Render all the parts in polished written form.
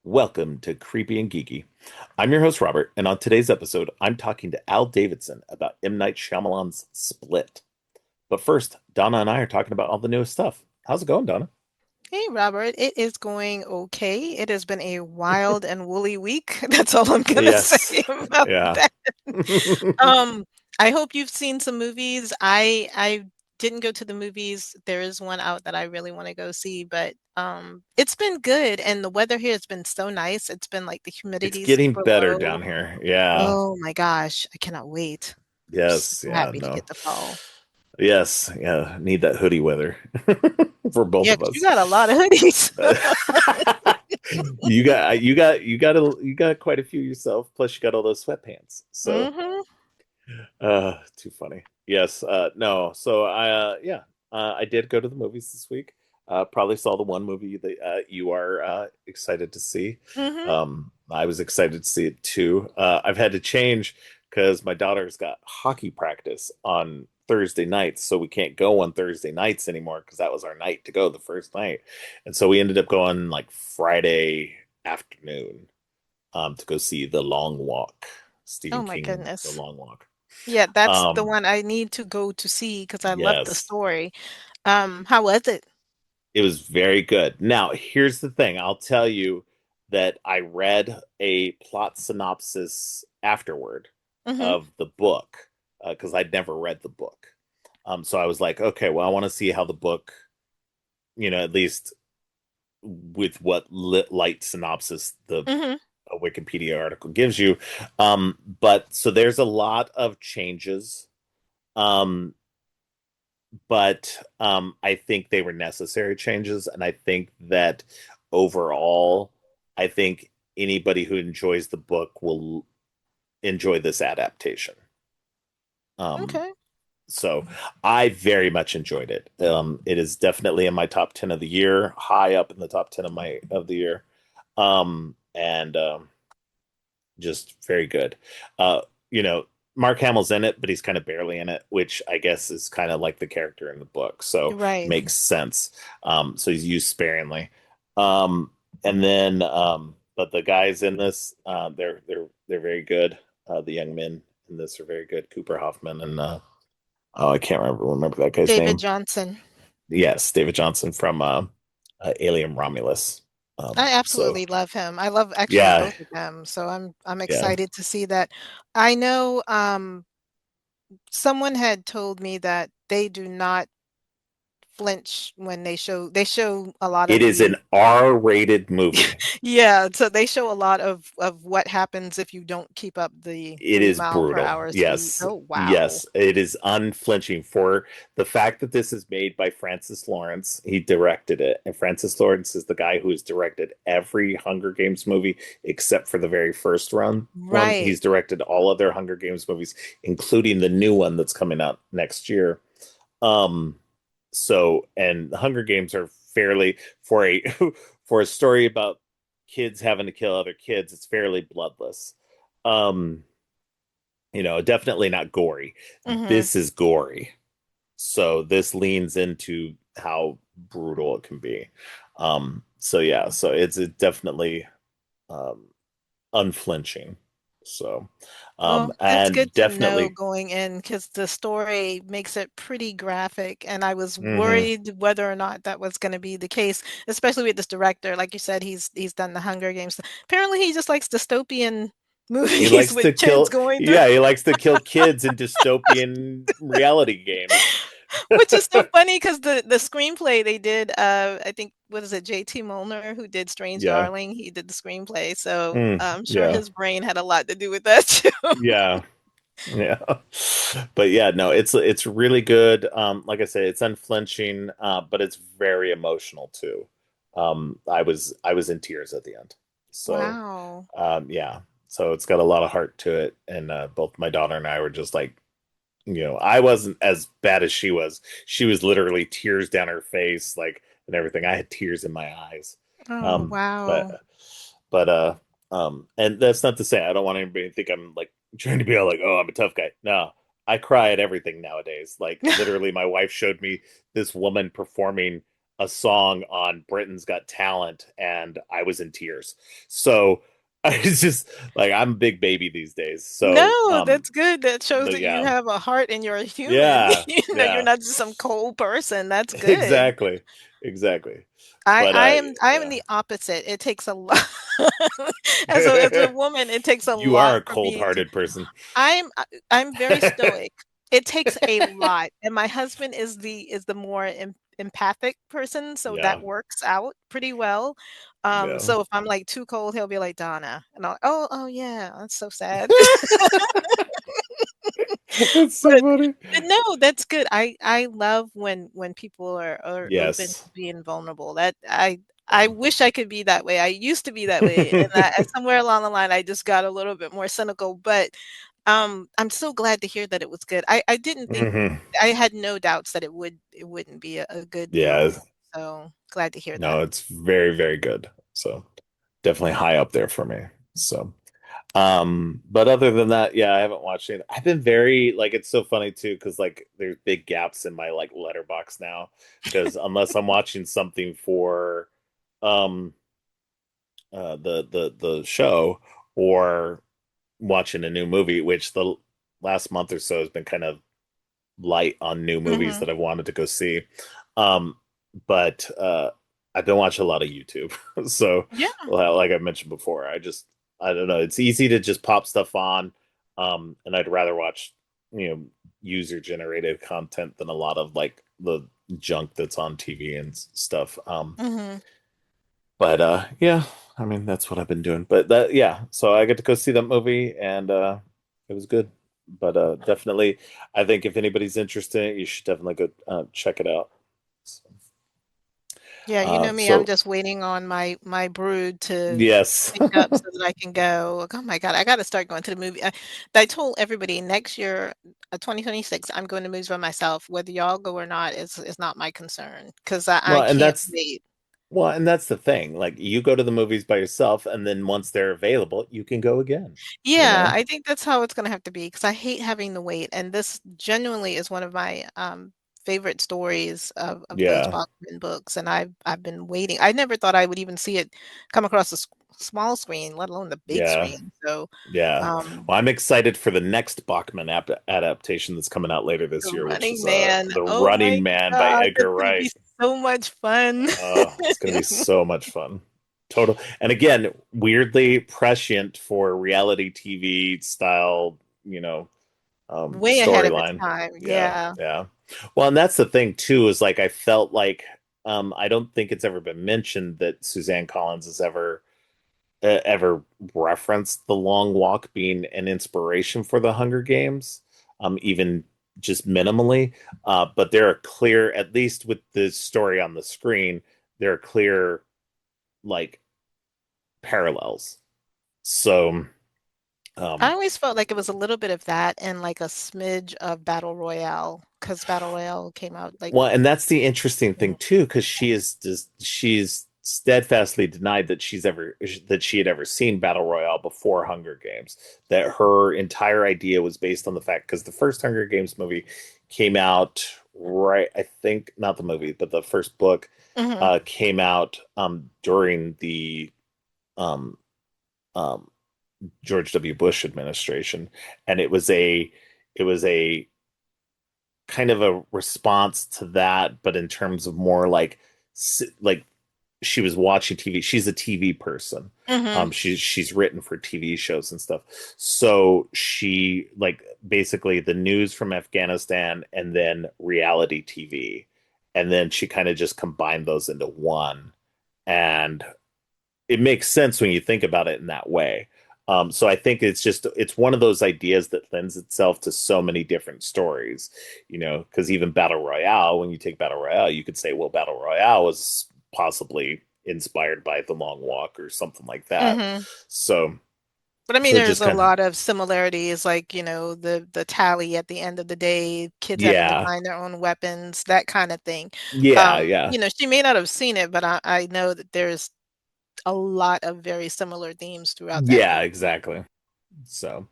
Welcome to Creepy and Geeky. I'm your host, Robert, and on today's episode, I'm talking to Al Davidson about M. Night Shyamalan's Split. But first, Donna and I are talking about all the newest stuff. How's it going, Donna? Hey Robert, it is going okay. It has been a wild and woolly week. That's all I'm gonna say Yes. about Yeah. that. Um, I hope you've seen some movies. I didn't go to the movies. There is one out that I really want to go see, but it's been good and the weather here has been so nice. It's been like the It's humidity getting super better low. down here. Yeah. Oh my gosh, I cannot wait. I'm so Yes. Yeah. happy to No. get the fall. Yes. Yeah. Need that hoodie weather for both Yeah, of 'cause you us. got a lot of hoodies. You got quite a few yourself. Plus, you got all those sweatpants. So, hmm too funny. Yes. No. So I did go to the movies this week. Probably saw the one movie that you are excited to see. hmm I was excited to see it too. I've had to change because my daughter's got hockey practice on Thursday nights, so we can't go on Thursday nights anymore because that was our night to go the first night, and so we ended up going like Friday afternoon to go see The Long Walk, Oh Stephen my King, The goodness. Long Walk. Yeah, that's the Um, one I need to go to see because I love the yes, story. How was it? it was very good. Now, here's the thing. I'll tell you that I read a plot synopsis afterward hmm of the book because I'd never read the book. So I was like, okay, well, I want to see how the book, at least with what light synopsis the hmm a Wikipedia article gives you. But so there's a lot of changes. Um, but I think they were necessary changes, and I think that overall, I think anybody who enjoys the book will enjoy this adaptation. Um, Okay. so I very much enjoyed it. It is definitely in my top 10 of the year, high up in the top 10 of the year, and just very good. Uh, you know, Mark Hamill's in it, but he's kind of barely in it, which I guess is kind of like the character in the book, so Right. makes sense. So he's used sparingly. And then, but the guys in this, they're very good. The young men in this are very good. Cooper Hoffman and oh, I can't remember that guy's David name. Johnson. Yes, David Johnson from Alien Romulus. I So absolutely love him. I love actually yeah, both of them. So I'm yeah. excited to see that. I know someone had told me that they do not flinch when they show a lot It of is the an R-rated movie. yeah, so they show a lot of what happens if you don't keep up the It 3 is mile per brutal. hour speed. Yes. Oh, wow. Yes. It is unflinching for the fact that this is made by Francis Lawrence. He directed it. And Francis Lawrence is the guy who has directed every Hunger Games movie except for the very first one. Right. He's directed all other Hunger Games movies, including the new one that's coming out next year. Um, and the Hunger Games are fairly for a for a story about kids having to kill other kids, it's fairly bloodless. Um, definitely not gory. Mhm. This is gory. So this leans into how brutal it can be. So yeah, so it's definitely um unflinching. So Well, that's and good to know definitely going in because the story makes it pretty graphic, and I was mhm. worried whether or not that was gonna be the case, especially with this director. Like you said, he's done the Hunger Games. Apparently, he just likes dystopian He movies likes with to kids kill going through. yeah, he likes to kill kids in dystopian reality games. Which is so funny because the screenplay they did, I think what is it, JT Molnar who did Strange Yeah. Darling, he did the screenplay, so I'm sure Yeah. his brain had a lot to do with that too. Yeah. Yeah. But yeah, no, it's really good. Like I say, it's unflinching, but it's very emotional too. I was in tears at the end. So Wow. yeah. So it's got a lot of heart to it. And both my daughter and I were just like, I wasn't as bad as she was. She was literally tears down her face, like and everything. I had tears in my eyes. Oh, Um, but wow. but and that's not to say I don't want anybody to think I'm like trying to be all like, oh, I'm a tough guy. No, I cry at everything nowadays. Like literally, my wife showed me this woman performing a song on Britain's Got Talent, and I was in tears. So I was just like, I'm a big baby these days. So, No, that's good. That shows but that you yeah, have a heart and you're a human. yeah, You're yeah, not just some cold person. That's good. exactly, exactly. I But I am I am yeah, the opposite. It takes a lot. As a woman, it takes a you are lot a for me to cold-hearted person. I'm very stoic. It takes a lot, and my husband is the more empathic person, so that Yeah, works out pretty well. yeah. So if I'm like too cold, he'll be like, Donna, and I'll, oh yeah, that's so sad. That's so But funny. no, that's good. I love when people are open Yes. to being vulnerable. That I wish I could be that way. I used to be that way, and somewhere along the line, I just got a little bit more cynical. But I'm so glad to hear that it was good. I didn't think Hmm. I had no doubts that it wouldn't be a good Yeah, film. So glad to hear that. no, it's very, very good. So definitely high up there for me. So, but other than that, yeah, I haven't watched it. I've been very like it's so funny too because like there's big gaps in my like letterbox now because unless I'm watching something for um the show or watching a new movie, which the last month or so has been kind of light on new movies Hmm. that I've wanted to go see. Um, but I've been watching a lot of YouTube. So, Yeah. well, like I mentioned before, I don't know. It's easy to just pop stuff on, and I'd rather watch user generated content than a lot of like the junk that's on TV and stuff. Hmm. But yeah, I mean that's what I've been doing. But that yeah, so I get to go see that movie and it was good. But definitely I think if anybody's interested, you should definitely go check it out. So, Yeah, you know me, I'm so just waiting on my brood to yes. pick up so that I can go. Like, oh my God, I got to start going to the movie. I told everybody next year, 2026, I'm going to movies by myself. Whether y'all go or not is not my concern because I Well, and can't that's wait. the thing. Like you go to the movies by yourself and then once they're available, you can go again, you Yeah, know? I think that's how it's going to have to be because I hate having to wait. And this genuinely is one of my favorite stories of those Yeah. Bachman books. And I've been waiting. I never thought I would even see it come across the small screen, let alone the big Yeah. screen. So, Yeah. um, Well, I'm excited for the next Bachman adaptation that's coming out later this The year, which Running is Man. The Oh Running my Man by God, that's Edgar gonna be Wright. so much fun. It's going to be so much fun. Total. And again, weirdly prescient for reality TV style, Way ahead of its storyline. time. Yeah, Yeah. yeah. Well, and that's the thing too, is like I felt like I don't think it's ever been mentioned that Suzanne Collins has ever referenced the long walk being an inspiration for the Hunger Games, even just minimally. But there are clear, at least with the story on the screen, there are clear like parallels. So, I um, always felt like it was a little bit of that and like a smidge of Battle Royale because Battle Royale came out like well, and that's the interesting thing mm, too, because she's steadfastly denied that she had ever seen Battle Royale before Hunger Games. That her entire idea was based on the fact because the first Hunger Games movie came out right, I think not the movie, but the first book mhm, came out during the um, um, George W. Bush administration, and it was a kind of a response to that, but in terms of more like she was watching TV. She's a TV person. mhm, She's written for TV shows and stuff. So she like basically the news from Afghanistan and then reality TV, and then she kind of just combined those into one. And it makes sense when you think about it in that way. So I think it's one of those ideas that lends itself to so many different stories, because even Battle Royale, when you take Battle Royale, you could say, well, Battle Royale was possibly inspired by The Long Walk or something like that. mhm. So, But I mean, so it there's just a kind of, lot of similarities, like, the tally at the end of the day, kids having to yeah, find their own weapons, that kind of thing. yeah, yeah, She may not have seen it, but I know that there's a lot of very similar themes throughout that yeah, movie. exactly. So,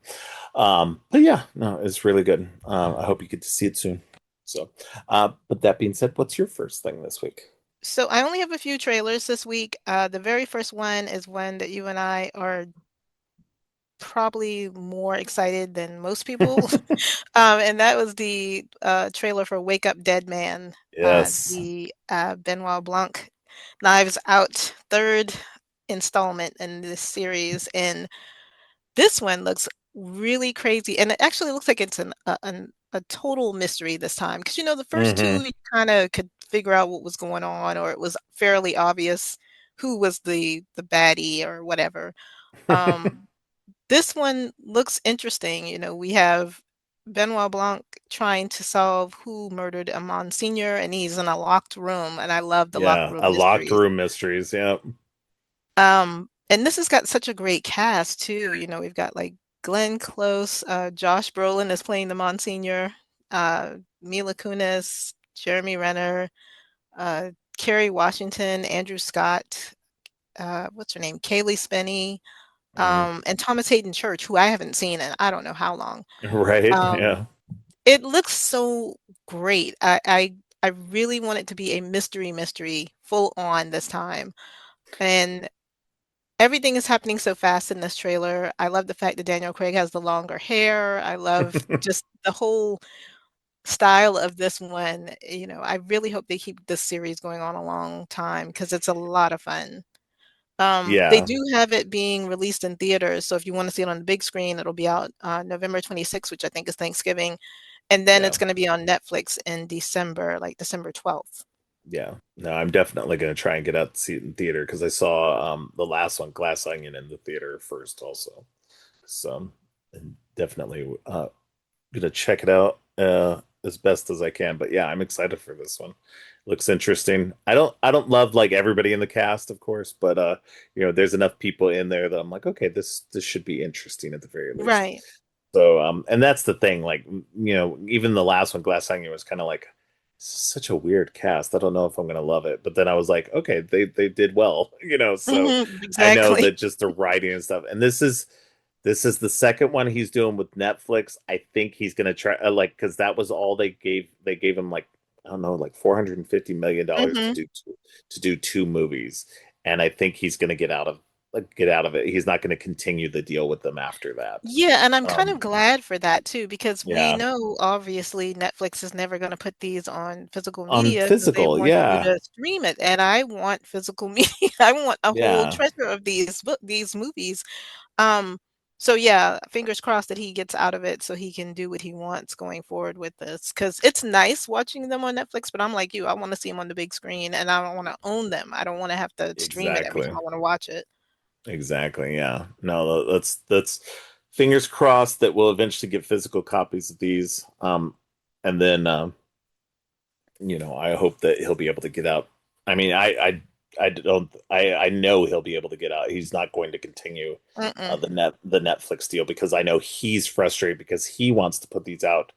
but yeah, no, it's really good. I hope you get to see it soon. So, but that being said, what's your first thing this week? So I only have a few trailers this week. The very first one is one that you and I are probably more excited than most people. And that was the trailer for Wake Up Dead Man, Yes. the Benoit Blanc Knives Out third installment in this series. And this one looks really crazy, and it actually looks like it's a total mystery this time. Because the first Hmm. 2, you kinda could figure out what was going on, or it was fairly obvious who was the baddie or whatever. Um, this one looks interesting. We have Benoit Blanc trying to solve who murdered a Monsignor, and he's in a locked room, and I love the locked Yeah, room a locked mysteries. room mysteries. Yeah. And this has got such a great cast too. We've got like Glenn Close, Josh Brolin is playing the Monsignor, uh, Mila Kunis, Jeremy Renner, uh, Kerry Washington, Andrew Scott, what's her name? Kaylee Spinney, Mm. and Thomas Hayden Church, who I haven't seen in I don't know how long. Right. Um, Yeah. it looks so great. I really want it to be a mystery full on this time. And everything is happening so fast in this trailer. I love the fact that Daniel Craig has the longer hair. I love just the whole style of this one. I really hope they keep this series going on a long time because it's a lot of fun. They Yeah. do have it being released in theaters, so if you want to see it on the big screen, it'll be out November 26th, which I think is Thanksgiving, and then Yeah. it's going to be on Netflix in December, like December 12th. Yeah. No, I'm definitely going to try and get out to see it in theater because I saw the last one, Glass Onion, in the theater first also. So and definitely gonna check it out as best as I can. But yeah, I'm excited for this one. Looks interesting. I don't love like everybody in the cast, of course, but there's enough people in there that I'm like, okay, this should be interesting at the very least. Right. So and that's the thing, like even the last one, Glass Onion, was kind of like such a weird cast. I don't know if I'm gonna love it. But then I was like, okay, they did well, so I know Exactly. that just the writing and stuff. And this is the second one he's doing with Netflix. I think he's gonna try like because that was all they gave. They gave him like I don't know, like $450 million Hmm. to do two movies, and I think he's gonna get out of it. He's not gonna continue the deal with them after that. Yeah, and I'm kind of Um, glad for that too, because we yeah, know obviously Netflix is never going to put these on physical on media because they physical, want you yeah, to stream it. And I want physical media. I want a whole yeah, treasure of these movies. Um, so yeah, fingers crossed that he gets out of it so he can do what he wants going forward with this. Because it's nice watching them on Netflix, but I'm like you, I want to see them on the big screen, and I don't want to own them. I don't want to have to stream it every time exactly. I want to watch it. Exactly. Yeah. No, that's fingers crossed that we'll eventually get physical copies of these. And then I hope that he'll be able to get out. I mean, I don't I know he'll be able to get out. He's not going to continue Mm-mm. the Netflix deal because I know he's frustrated because he wants to put these out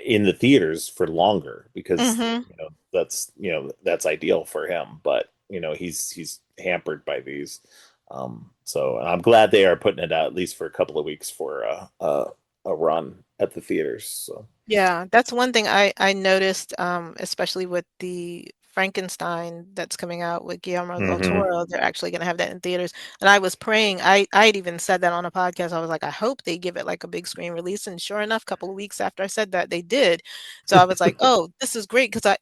in the theaters for longer because Mm-hmm. that's ideal for him, but he's hampered by these. So I'm glad they are putting it out at least for a couple of weeks for a run at the theaters. So Yeah, that's one thing I noticed, especially with the Frankenstein that's coming out with Guillermo del hmm. Toro. They're actually going to have that in theaters. And I was praying, I'd even said that on a podcast. I was like, I hope they give it like a big screen release. And sure enough, a couple of weeks after I said that, they did. So I was like, oh, this is great because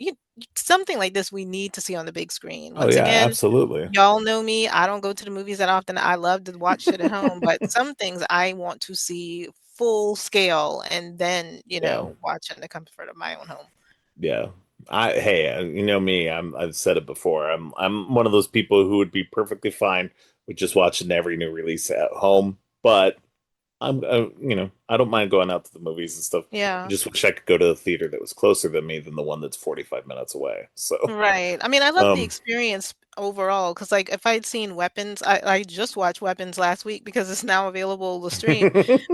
something like this we need to see on the big screen. Oh Once yeah, again, absolutely. y'all know me. I don't go to the movies that often. I love to watch it at home, but some things I want to see full scale and then, Yeah. watch in the comfort of my own home. Yeah. Hey, you know me. I've said it before. I'm one of those people who would be perfectly fine with just watching every new release at home, but I don't mind going out to the movies and stuff. I Yeah. just wish I could go to the theater that was closer than me than the one that's 45 minutes away. So, Right. I mean, I love the um, experience overall because, like, if I'd seen Weapons, I just watched Weapons last week because it's now available to stream.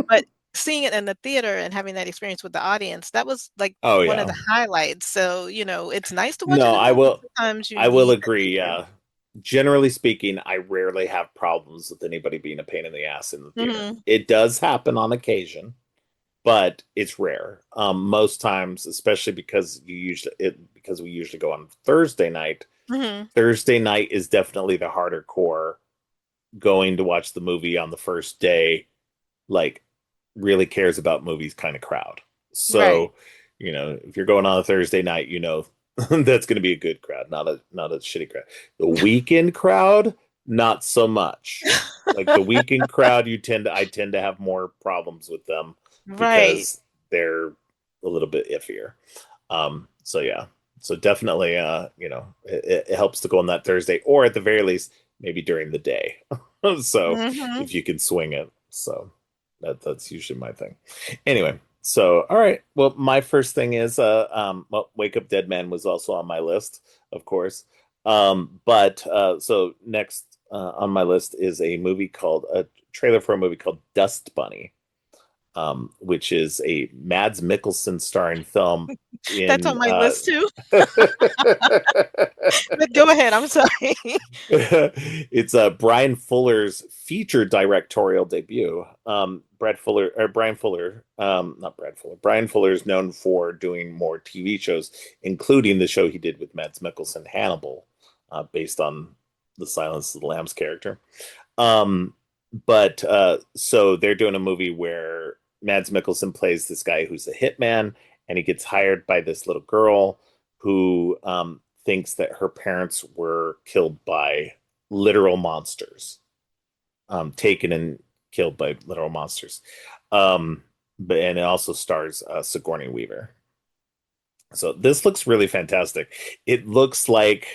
But seeing it in the theater and having that experience with the audience, that was like oh one of yeah. the highlights. So, it's nice to watch it No, at I home, but will sometimes you I will need that agree, theater. yeah. Generally speaking, I rarely have problems with anybody being a pain in the ass in the theater. Hmm. It does happen on occasion, but it's rare. Most times, especially because we usually go on Thursday night. Mhm. Thursday night is definitely the harder core. Going to watch the movie on the first day, like, really cares about movies kind of crowd. Right. So, if you're going on a Thursday night, that's going to be a good crowd, not a shitty crowd. The weekend crowd, not so much. Like the weekend crowd, I tend to have more problems with them Right. because they're a little bit iffier. So yeah, so definitely, it helps to go on that Thursday, or at the very least, maybe during the day. So Mhm. if you can swing it, so that's usually my thing. Anyway, so all right, well, my first thing is, well, Wake Up Dead Man was also on my list, of course. But so next on my list is a trailer for a movie called Dust Bunny, which is a Mads Mikkelsen starring film That's in on my list too. it's But go ahead, I'm sorry. Brian Fuller's feature directorial debut. Brian Fuller, not Brad Fuller. Brian Fuller is known for doing more TV shows, including the show he did with Mads Mikkelsen, Hannibal, based on the Silence of the Lambs character. Um, but so they're doing a movie where Mads Mikkelsen plays this guy who's a hitman, and he gets hired by this little girl who thinks that her parents were killed by literal monsters, taken and killed by literal monsters. Um, and it also stars Sigourney Weaver. So this looks really fantastic. It looks like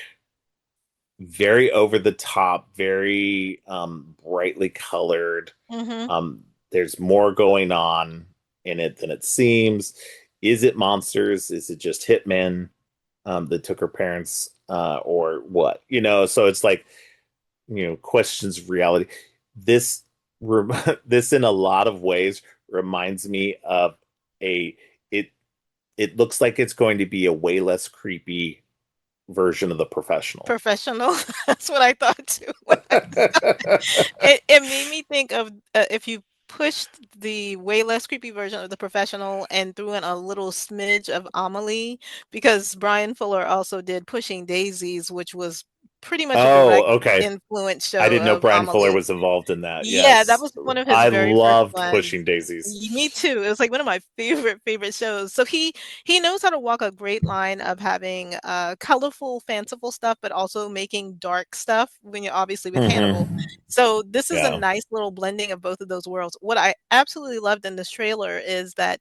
very over the top, very brightly colored. Mhm. There's more going on in it than it seems. Is it monsters? Is it just hitmen that took her parents, or what? So it's like, questions of reality. This this in a lot of ways reminds me of a it it looks like it's going to be a way less creepy version of The Professional. Professional. That's what I thought too when I it made me think of, if you pushed the way less creepy version of The Professional and threw in a little smidge of Amelie, because Brian Fuller also did Pushing Daisies, which was pretty much a Oh, direct okay. influence I show didn't know of Brian Fuller Amelie. was involved in that. Yeah, that Yes. was one of his I very first loved ones. Pushing Daisies. Me too. It was like one of my favorite shows. So he knows how to walk a great line of having colorful, fanciful stuff, but also making dark stuff when you're obviously with Hannibal. Hmm. So this is a Yeah. nice little blending of both of those worlds. What I absolutely loved in this trailer is that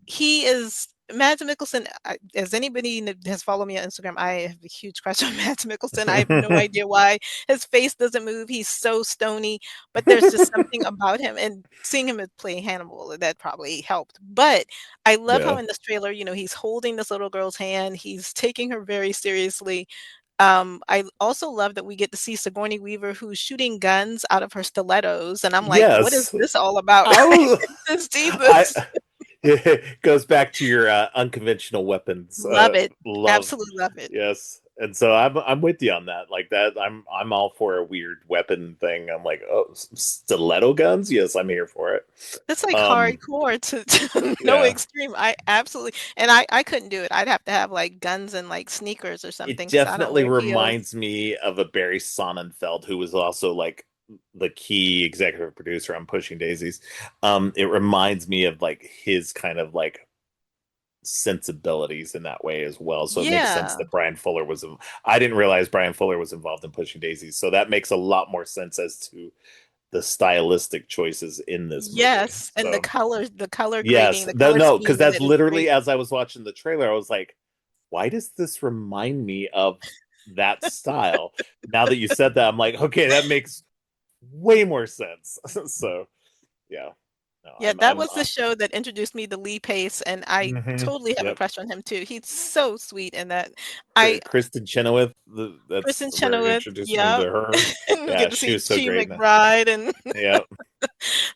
he is Mads Mikkelsen. As anybody that has followed me on Instagram, I have a huge crush on Mads Mikkelsen. I have no idea why his face doesn't move. He's so stony, but there's just something about him. And seeing him play Hannibal, that probably helped. But I love how Yeah. in this trailer, he's holding this little girl's hand. He's taking her very seriously. I also love that we get to see Sigourney Weaver who's shooting guns out of her stilettos, and I'm like, what is Yes. this all about? I was To see I this. it goes back to your unconventional weapons. Love it. Love. Absolutely love it. Yes. And so I'm with you on that. Like that, I'm all for a weird weapon thing. I'm like, oh, stiletto guns? Yes, I'm here for it. It's like Um, hardcore to no yeah. extreme. I absolutely, and I couldn't do it. I'd have to have like guns and like sneakers or It something because I don't definitely wear heels. reminds me of a Barry Sonnenfeld, who was also like the key executive producer on Pushing Daisies. It reminds me of like his kind of like sensibilities in that way as well. So it makes sense Yeah. that Brian Fuller was. I didn't realize Brian Fuller was involved in Pushing Daisies, so that makes a lot more sense as to the stylistic choices in this movie. Yes. And So the color yes, grading, the color no, scheme because in that's it is literally great. as I was watching the trailer, I was like, why does this remind me of that style? Now that you said that, I'm like, okay, that makes way more sense. So yeah, no, Yeah, that was the show that introduced me to Lee Pace, and I mhm, totally have a yep. crush on him too. He's so sweet in that. I Kristen Chenoweth, that's Kristen where it Chenoweth, introduced me to yeah, her. and we Yeah, get to she see was so Chi great in that. McBride, and Yeah,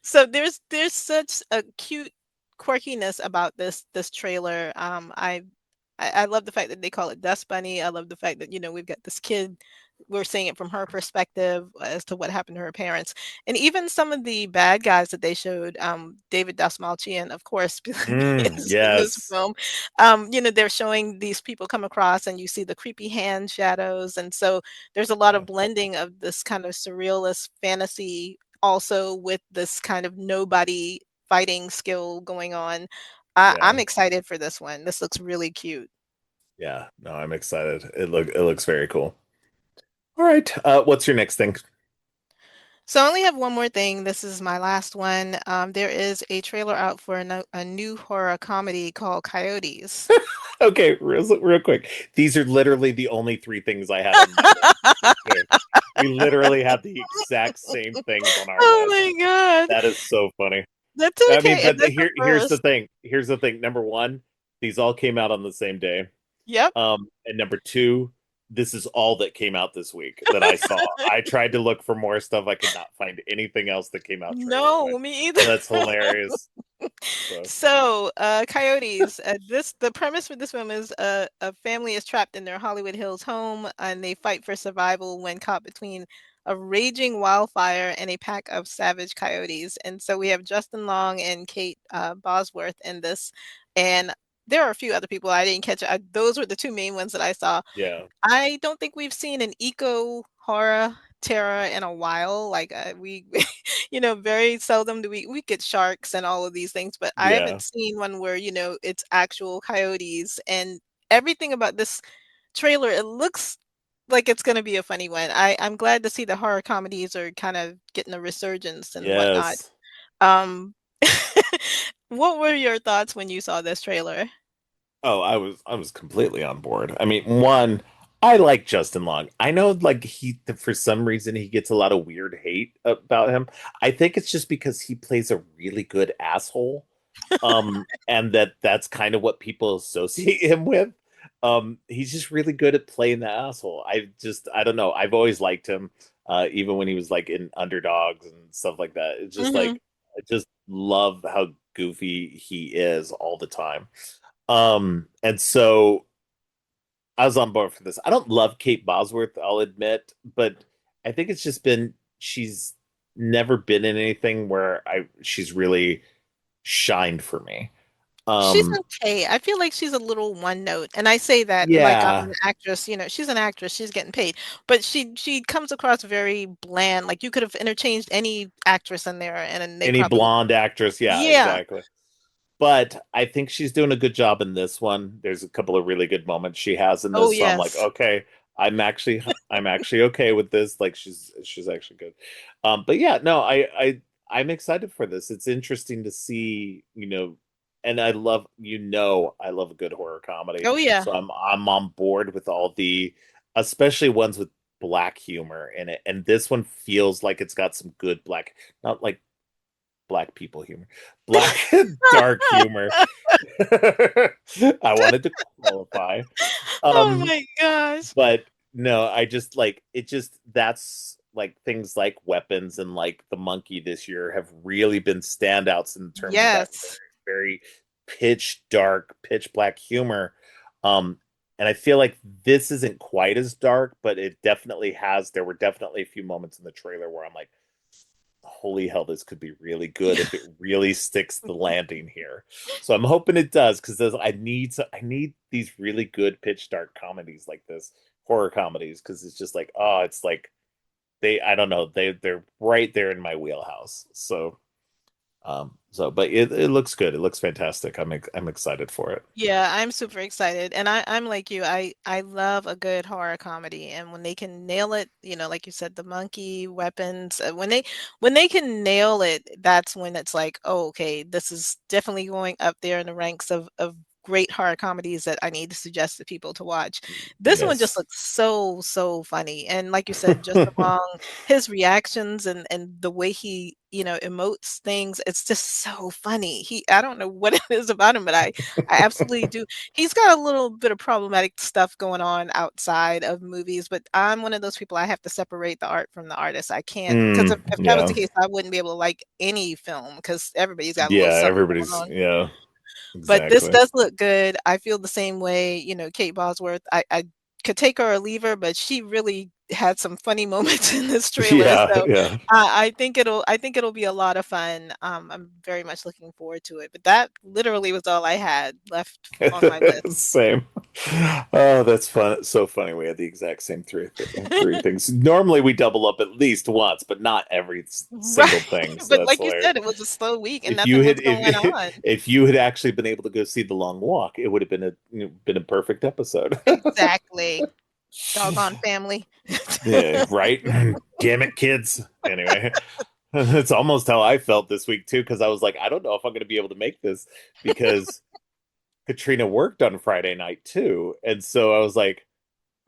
so there's such a cute quirkiness about this trailer. I love the fact that they call it Dust Bunny. I love the fact that we've got this kid we're seeing it from her perspective as to what happened to her parents. And even some of the bad guys that they showed, David Dastmalchian, of course, is in this Yes. film. They're showing these people come across and you see the creepy hand shadows. And so there's a lot Yeah. of blending of this kind of surrealist fantasy also with this kind of nobody fighting skill going on. I'm Yeah. excited for this one. This looks really cute. Yeah. No, I'm excited. It looks very cool. All right. What's your next thing? So I only have one more thing. This is my last one. There is a trailer out for a new horror comedy called Coyotes. Okay, real quick. These are literally the only three things I had on my list this week too. We literally had the exact same things on our Oh list. my God. That is so funny. That's I mean, okay. And but that's the here's the first. thing. Here's the thing. Number one, these all came out on the same day. Yep. And number two, this is all that came out this week that I saw. I tried to look for more stuff. I could not find anything else that came out trailer wise. No, me either. That's hilarious. So So, Coyotes, the premise for this film is a family is trapped in their Hollywood Hills home and they fight for survival when caught between a raging wildfire and a pack of savage coyotes. And so we have Justin Long and Kate Bosworth in this. And there are a few other people I didn't catch. Those were the two main ones that I saw. yeah, I don't think we've seen an eco horror terror in a while. Like we, very seldom do we get sharks and all of these things, but I yeah, haven't seen one where it's actual coyotes and everything about this trailer. It looks like it's going to be a funny one. I'm glad to see the horror comedies are kind of getting a resurgence and whatnot. yes. Um, what were your thoughts when you saw this trailer? Oh, I was completely on board. I mean, one, I like Justin Long. I know like he for some reason he gets a lot of weird hate about him. I think it's just because he plays a really good asshole. And that's kind of what people associate him with. He's just really good at playing the asshole. I don't know. I've always liked him, even when he was like in Underdogs and stuff like that. It's just Hmm. like I just love how goofy he is all the time. And so I was on board for this. I don't love Kate Bosworth, I'll admit, but I think it's just been she's never been in anything where I she's really shined for me. She's Um, okay. I feel like she's a little one note, and I say that like I'm yeah, an actress, she's an actress, she's getting paid, but she comes across very bland. Like you could have interchanged any actress in there, and then they any probably would. blonde actress, yeah, Yeah. exactly. But I think she's doing a good job in this one. There's a couple of really good moments she has in Oh this, so I'm like, yes. okay, I'm actually okay with this. Like she's actually good. But yeah, no, I'm excited for this. It's interesting to see, and I love a good horror comedy. Oh yeah. So I'm on board with all the, especially ones with black humor in it. And this one feels like it's got some good black, not like black people humor, black dark humor. I wanted to qualify. Oh Um, my gosh. but no, I just like it just that's like things like weapons and like the monkey this year have really been standouts in terms of that Yes. very pitch dark, pitch black humor. Um, and I feel like this isn't quite as dark, but there were definitely a few moments in the trailer where I'm like, holy hell, this could be really good if it really sticks the landing here. So I'm hoping it does because I need these really good pitch dark comedies like this, horror comedies, because it's just like, oh, it's like I don't know, they're right there in my wheelhouse. But it looks good. It looks fantastic. I'm excited for it. Yeah, I'm super excited. And I'm like you. I love a good horror comedy. And when they can nail it, like you said, the monkey weapons, when they can nail it, that's when it's like, oh, okay, this is definitely going up there in the ranks of great horror comedies that I need to suggest to people to watch. This one just Yes. looks so, so funny. And like you said, just along his reactions and the way he, emotes things, it's just so funny. I don't know what it is about him, but I absolutely do. He's got a little bit of problematic stuff going on outside of movies, but I'm one of those people I have to separate the art from the artist. I can't, because if that was the Yeah. case, I wouldn't be able to like any film because everybody's got a little Yeah, something everybody's going on. yeah, But this exactly. does look good. I feel the same way, Kate Bosworth. I could take her or leave her, but she really had some funny moments in this trailer. Yeah, So yeah. I think it'll be a lot of fun. I'm very much looking forward to it. But that literally was all I had left on my list. Same. Oh, that's fun. So funny. We had the exact same three things. Normally we double up at least once, but not every Right. single thing. So But that's like you hilarious. said, it was a slow week and If you nothing had was going on. if you had actually been able to go see The Long Walk, it would have been been a perfect episode. Exactly. Doggone family. Yeah, right. Damn it, kids. Anyway, it's almost how I felt this week too, because I was like, I don't know if I'm going to be able to make this because Katrina worked on Friday night too, and so I was like,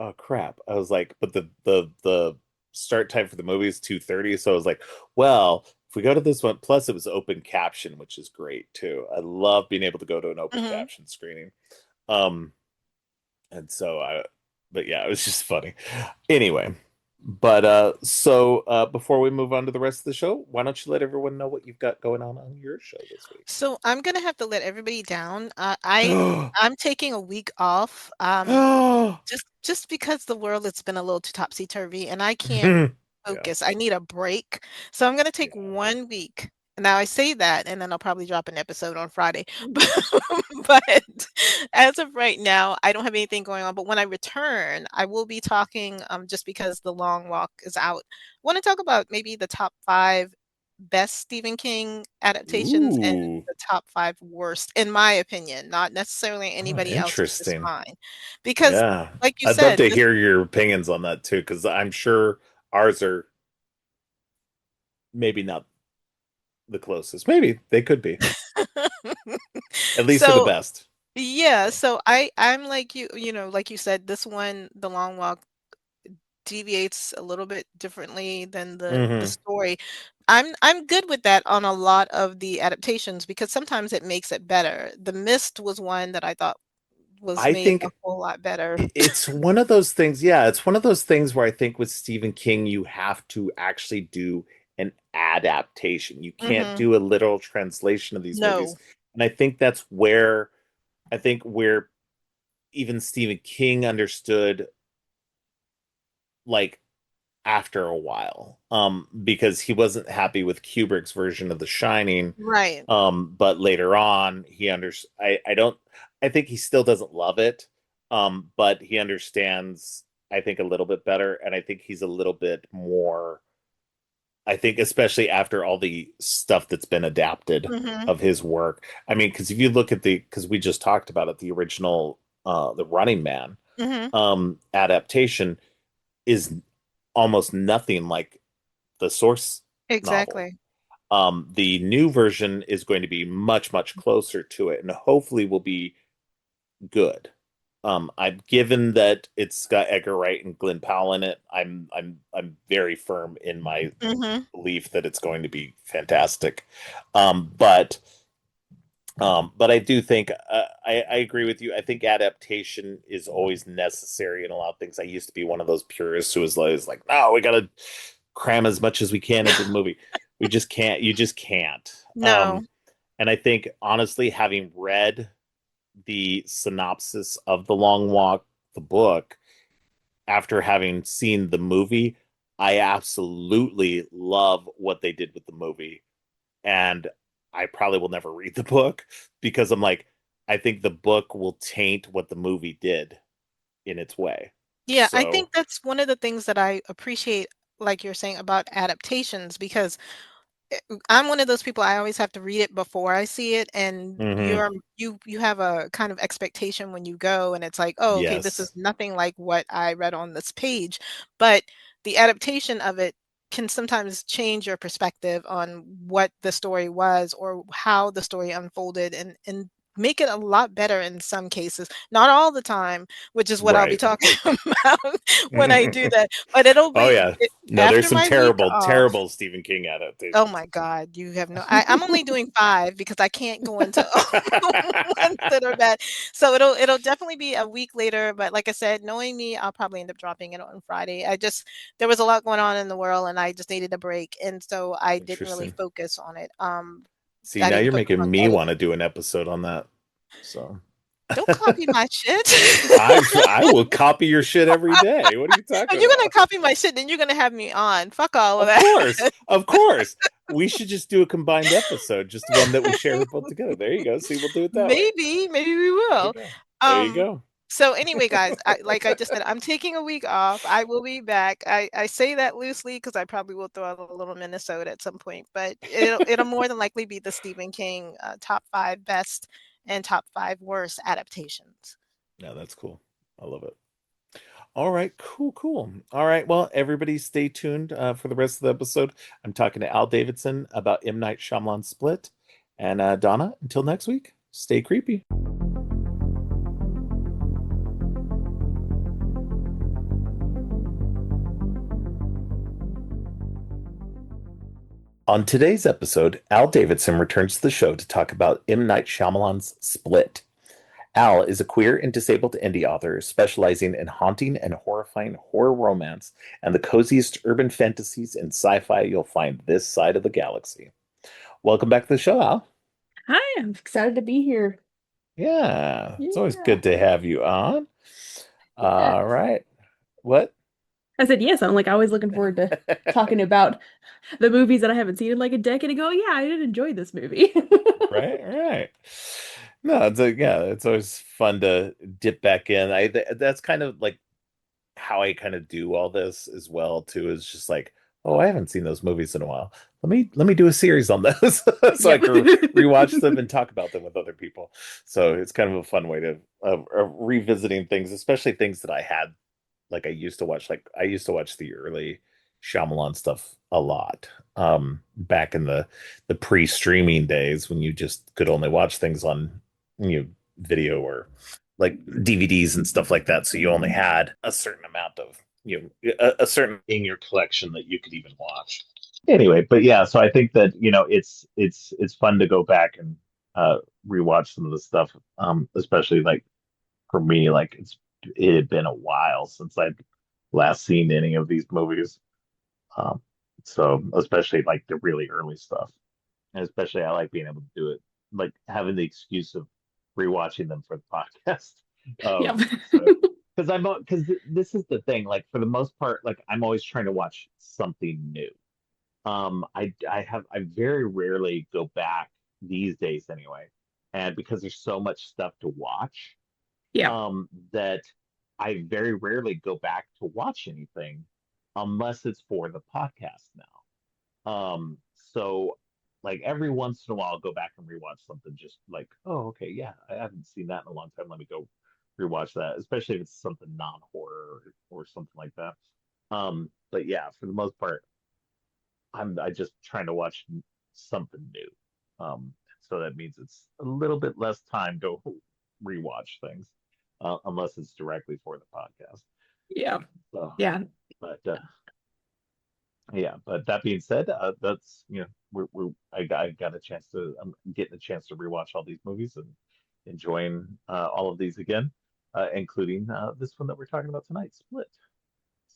oh crap. I was like, but the start time for the movie is 2:30, so I was like, well, if we go to this one, plus it was open caption, which is great too. I love being able to go to an open Mhm. caption screening. Um, and so I, but yeah, it was just funny. Anyway, but before we move on to the rest of the show, why don't you let everyone know what you've got going on your show this So I'm gonna have to let everybody down. week? I'm taking a week off. Oh, Just because the world has been a little too topsy-turvy and I can't yeah, focus. I need a break. So I'm gonna take yeah. 1 week. Now I say that and then I'll probably drop an episode on Friday. But as of right now, I don't have anything going on. But when I return, I will be talking just because the long walk is out. I want to talk about maybe the top five best Stephen King adaptations and Ooh, the top five worst, in my opinion, not necessarily oh, anybody else's, just interesting. mine. Because Yeah, like you I'd love said, to this hear your opinions on that too, because I'm sure ours are maybe not the closest. Maybe they could be, at least to the so best. yeah, So, so I'm like you know, like you said, this one, The Long Walk, deviates a little bit differently than the hmm story. I'm good with that on a lot of the adaptations because sometimes it makes it better. The Mist was one that I thought was I made a think whole lot better. it's one of those things. Yeah, it's one of those things where I think with Stephen King, you have to actually do an adaptation. You can't Mhm. do a literal translation of these movies. No. And I think that's where I think where even Stephen King understood like after a while because he wasn't happy with Kubrick's version of The Shining Right. but later on I don't I think he still doesn't love it but he understands I think a little bit better and I think he's a little bit more I think especially after all the stuff that's been adapted Mhm. of his work. I mean, because if you look at the because we just talked about it, the original the Running Man Mhm. adaptation is almost nothing like the source novel. Exactly. The new version is going to be much, much closer to it, and hopefully will be good. I've given that it's got Edgar Wright and Glenn Powell in it. I'm very firm in my Mhm. belief that it's going to be fantastic. Um, but but I do think I agree with you. I think adaptation is always necessary in a lot of things. I used to be one of those purists who was always like, no, we got to cram as much as we can into the movie. We just can't. You just can't. No. And I think honestly, having read the synopsis of The Long Walk, the book, after having seen the movie, I absolutely love what they did with the movie and I probably will never read the book because I'm like, I think the book will taint what the movie did in its way. Yeah, I think So, that's one of the things that I appreciate, like you're saying, about adaptations because I'm one of those people, I always have to read it before I see it, and mhm, you have a kind of expectation when you go, and it's like, "Oh, okay, this is yes, nothing like what I read on this page." But the adaptation of it can sometimes change your perspective on what the story was or how the story unfolded and make it a lot better in some cases. Not all the time, which is what I'll be right. talking about when I do that, but it'll Oh be yeah. No, there's after some my week terrible, off. terrible Stephen King Oh adaptations. my God, you have no I'm only doing 5 because I can't go into ones that are bad. So it'll definitely be a week later, but like I said, knowing me, I'll probably end up dropping it on Friday. I just there was a lot going on in the world and I just needed a break, and so I didn't really Interesting. focus on it. See, I now didn't you're focus on making me want editing. to do an episode on that. So, Don't copy my shit. I will copy your shit every day. What are you talking If you're gonna about? copy my shit, then you're gonna have me on. Fuck all of Of that. course, of course. We should just do a combined episode, just one that we share both together. There you go. See, we'll do it that way. Maybe we There you will. go. There you Um, go. so anyway, guys, like I just said, I'm taking a week off. I will be back. I say that loosely because I probably will throw out a little Minnesota at some point, but it'll more than likely be the Stephen King top five best and top five worst adaptations. No, that's cool. I love it. All right, cool, cool. All right, well, everybody stay tuned for the rest of the episode. I'm talking to Al Davidson about M. Night Shyamalan Split. And Donna, until next week, stay creepy. On today's episode, Al Davidson returns to the show to talk about M. Night Shyamalan's Split. Al is a queer and disabled indie author specializing in haunting and horrifying horror romance and the coziest urban fantasies and sci-fi you'll find this side of the galaxy. Welcome back to the show, Al. Hi, I'm excited to be here. Yeah, it's always Yeah. good to have you on. Yeah. All right. What? I said yes. I'm like always looking forward to talking about the movies that I haven't seen in like a decade ago. Yeah, I did enjoy this movie. Right, right. No, yeah, it's always fun to dip back in. That's kind of like how I kind of do all this as well too, is just like, oh, I haven't seen those movies in a while. Let me do a series on those so I Yep. can rewatch them and talk about them with other people. So it's kind of a fun way to of revisiting things, especially things that I had like I used to watch the early Shyamalan stuff a lot. Back in the pre-streaming days when you just could only watch things on video or like DVDs and stuff like that. So you only had a certain amount of a certain in your collection that you could even watch. Anyway, but yeah, so I think that it's fun to go back and uh rewatch some of the stuff, especially like for me, like it had been a while since I'd last seen any of these movies. Um, so especially like the really early stuff, and especially I like being able to do it, like having the excuse of rewatching them for the podcast. Yep. So because this is the thing, like for the most part, like I'm always trying to watch something new. I very rarely go back these days anyway, and because there's so much stuff to watch Yeah. that I very rarely go back to watch anything unless it's for the podcast now. So like every once in a while, I'll go back and rewatch something just like, oh, okay, yeah, I haven't seen that in a long time. Let me go rewatch that, especially if it's something non-horror or something like that. But yeah, for the most part, I just trying to watch something new. So that means it's a little bit less time to rewatch things, unless it's directly for the podcast. Yeah. So, Yeah. but yeah, but that being said, that's I got a chance to I'm getting a chance to rewatch all these movies and enjoying all of these again, including this one that we're talking about tonight, Split.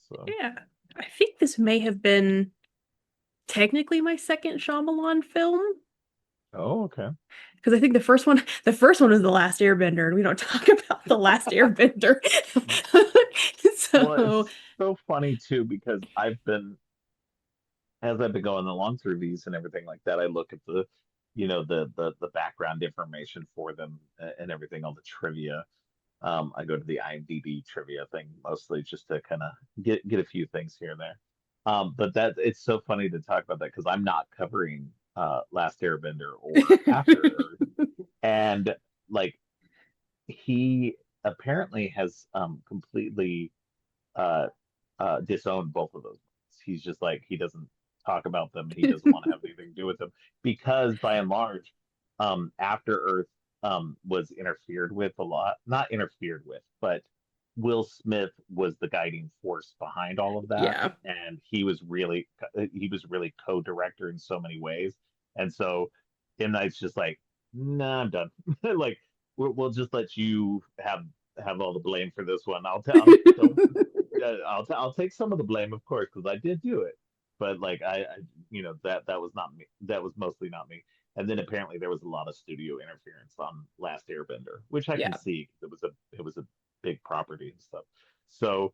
So, Yeah. I think this may have been technically my second Shyamalan film. oh, okay. Because I think the first one was The Last Airbender, and we don't talk about The Last Airbender. Well, So, it's so funny too because as I've been going along through these and everything like that, I look at the background information for them and everything, all the trivia. I go to the IMDb trivia thing mostly just to kind of get a few things here and there. But that it's so funny to talk about that because I'm not covering Last Airbender or After Earth, and like he apparently has completely uh, disowned both of those movies. He's just like he doesn't talk about them. He doesn't want to have anything to do with them because, by and large, After Earth was interfered with a lot. Not interfered with, but Will Smith was the guiding force behind all of that, yeah. and he was really co-director in so many ways. And so M Night's just like, nah, I'm done. Like we'll just let you have all the blame for this one. Don't I'll take some of the blame, of course, because I did do it. But like that was not me. That was mostly not me. And then apparently there was a lot of studio interference on Last Airbender, which I can Yeah, see because it was a big property and stuff. So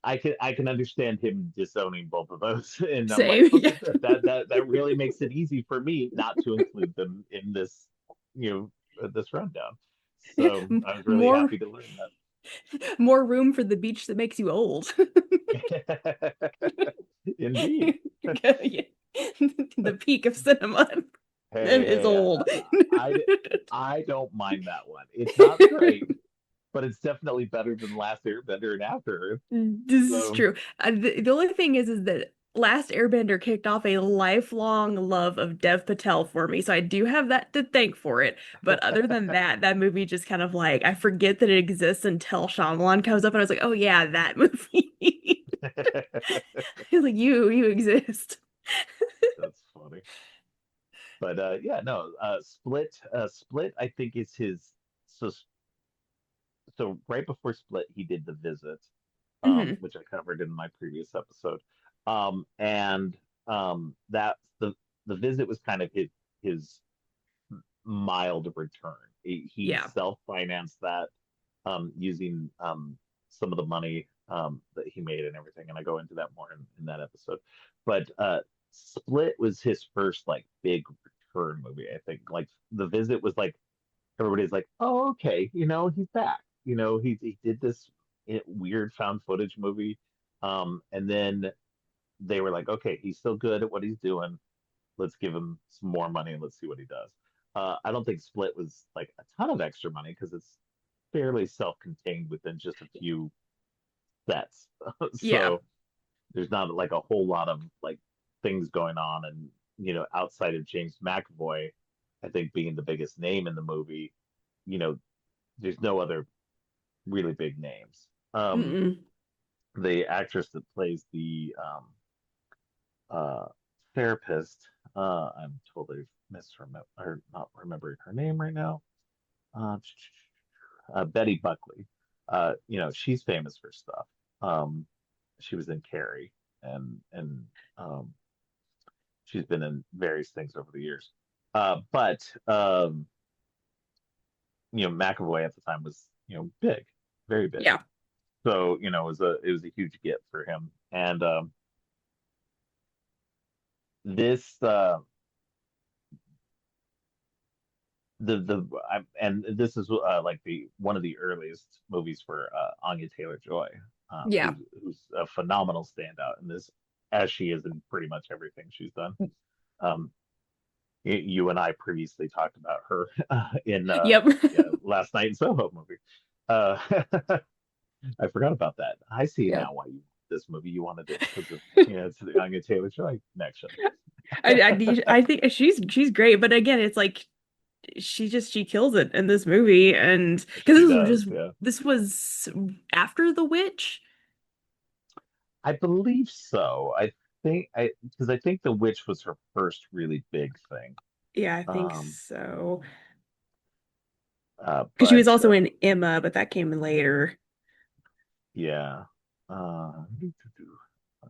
I can understand him disowning both of those, and I'm like, same. okay, Yeah. good. That really makes it easy for me not to include them in this, this rundown. So I was really More happy to learn more room for the beach that makes you old. that. Indeed. Yeah. The peak of cinema Hey, is hey, old. I don't mind that one. It's not great, but it's definitely better than Last Airbender and After Earth. This is So true. The only thing is that Last Airbender kicked off a lifelong love of Dev Patel for me, so I do have that to thank for it. But other than that, that movie just kind of like I forget that it exists until Shyamalan comes up, and I was like, oh yeah, that movie. He's like, you exist. that's funny. But yeah, no, Split I think is his so so right before Split he did The Visit, Hmm. which I covered in my previous episode. And that's the Visit was kind of his mild return. He Yeah. self-financed that using some of the money that he made and everything, and I go into that more in that episode. But Split was his first like big return movie, I think. Like The Visit was like everybody's like, oh, okay, he's back. He did this weird found footage movie, and then they were like, okay, he's still good at what he's doing. Let's give him some more money and let's see what he does. I don't think Split was like a ton of extra money because it's fairly self-contained within just a few sets. Yeah. So there's not like a whole lot of like things going on, and outside of James McAvoy, I think being the biggest name in the movie, you know, there's no other really big names. Mm-mm. The actress that plays the uh, therapist, I'm totally misremember or not remembering her name right now. Uh, Betty Buckley. She's famous for stuff. Um, she was in Carrie, and um, she's been in various things over the years. But McAvoy at the time was big, very big. Yeah. So it was a huge get for him. And this the and this is like the one of the earliest movies for Anya Taylor-Joy, Yeah. who's a phenomenal standout in this, as she is in pretty much everything she's done. Um, you and I previously talked about her in Yep. the Last Night in Soho movie. Uh, I forgot about that. I see Yep. now why you this movie. You wanted it because of it's the Anya Taylor-Joy connection. I think she's great, but again, it's like she kills it in this movie, and because She this was does, just yeah. this was after The Witch. I believe so. I think The Witch was her first really big thing. Yeah, I think Um, so. Because she was but also in Emma, but that came later. yeah. I'm scrolling, Uh,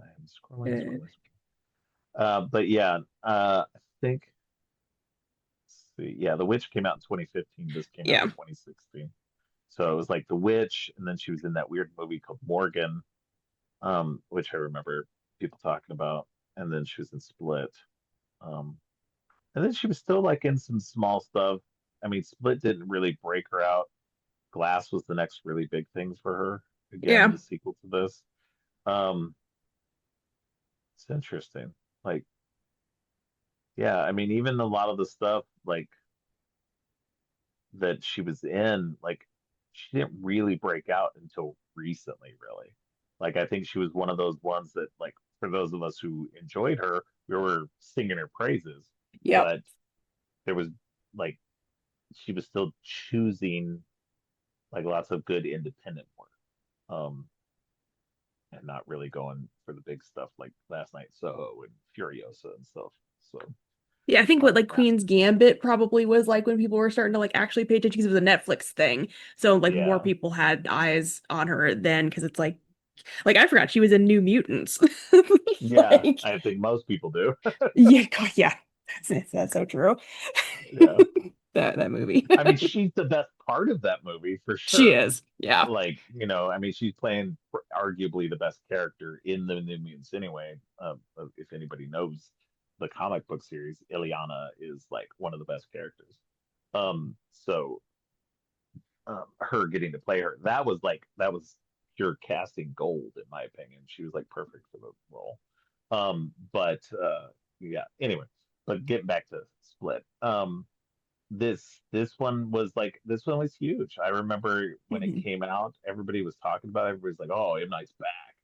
scrolling, scrolling. But yeah, I think let's see. Yeah, The Witch came out in 2015. This came out in yeah, 2016. So it was like The Witch, and then she was in that weird movie called Morgan, which I remember people talking about, and then she was in Split. Um, And then she was still like in some small stuff. I mean, Split didn't really break her out. Glass was the next really big thing for her. Again, yeah, the sequel to this. Um, it's interesting. Like, yeah, I mean, even a lot of the stuff like that she was in, like, she didn't really break out until recently, really. Like, I think she was one of those ones that, like, for those of us who enjoyed her, we were singing her praises. yep. But there was like she was still choosing like lots of good independent work, and not really going for the big stuff like Last Night Soho and Furiosa and stuff. So Yeah, I think what like yeah, Queen's Gambit probably was like when people were starting to like actually pay attention because it was a Netflix thing. So like more yeah, people had eyes on her then because it's like I forgot she was in New Mutants. yeah. Like I think most people do. yeah, God, yeah. That's so true. Yeah. That movie. I mean, she's the best part of that movie for She sure. is. Yeah. Like, I mean, she's playing arguably the best character in the New Mutants anyway. If anybody knows the comic book series, Ileana is like one of the best characters. So her getting to play her, that was pure casting gold in my opinion. She was like perfect for the role. But yeah, anyway, but getting back to Split. This one was huge. I remember when it Mhm. came out, everybody was talking about it. Everybody's like, "Oh, M. Night's back,"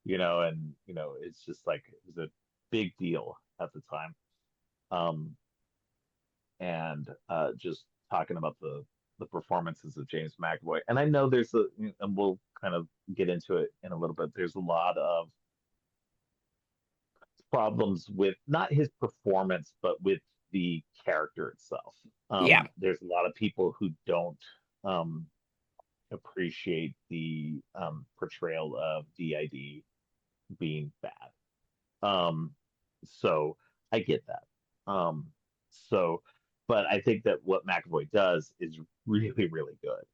and it's just like it was a big deal at the time. Um, and just talking about the performances of James McAvoy, and I know and we'll kind of get into it in a little bit. There's a lot of problems with not his performance, but with the character itself. Yeah. There's a lot of people who don't um, appreciate the portrayal of DID being bad. Um, so I get that. Um, so, but I think that what McAvoy does is really, really good.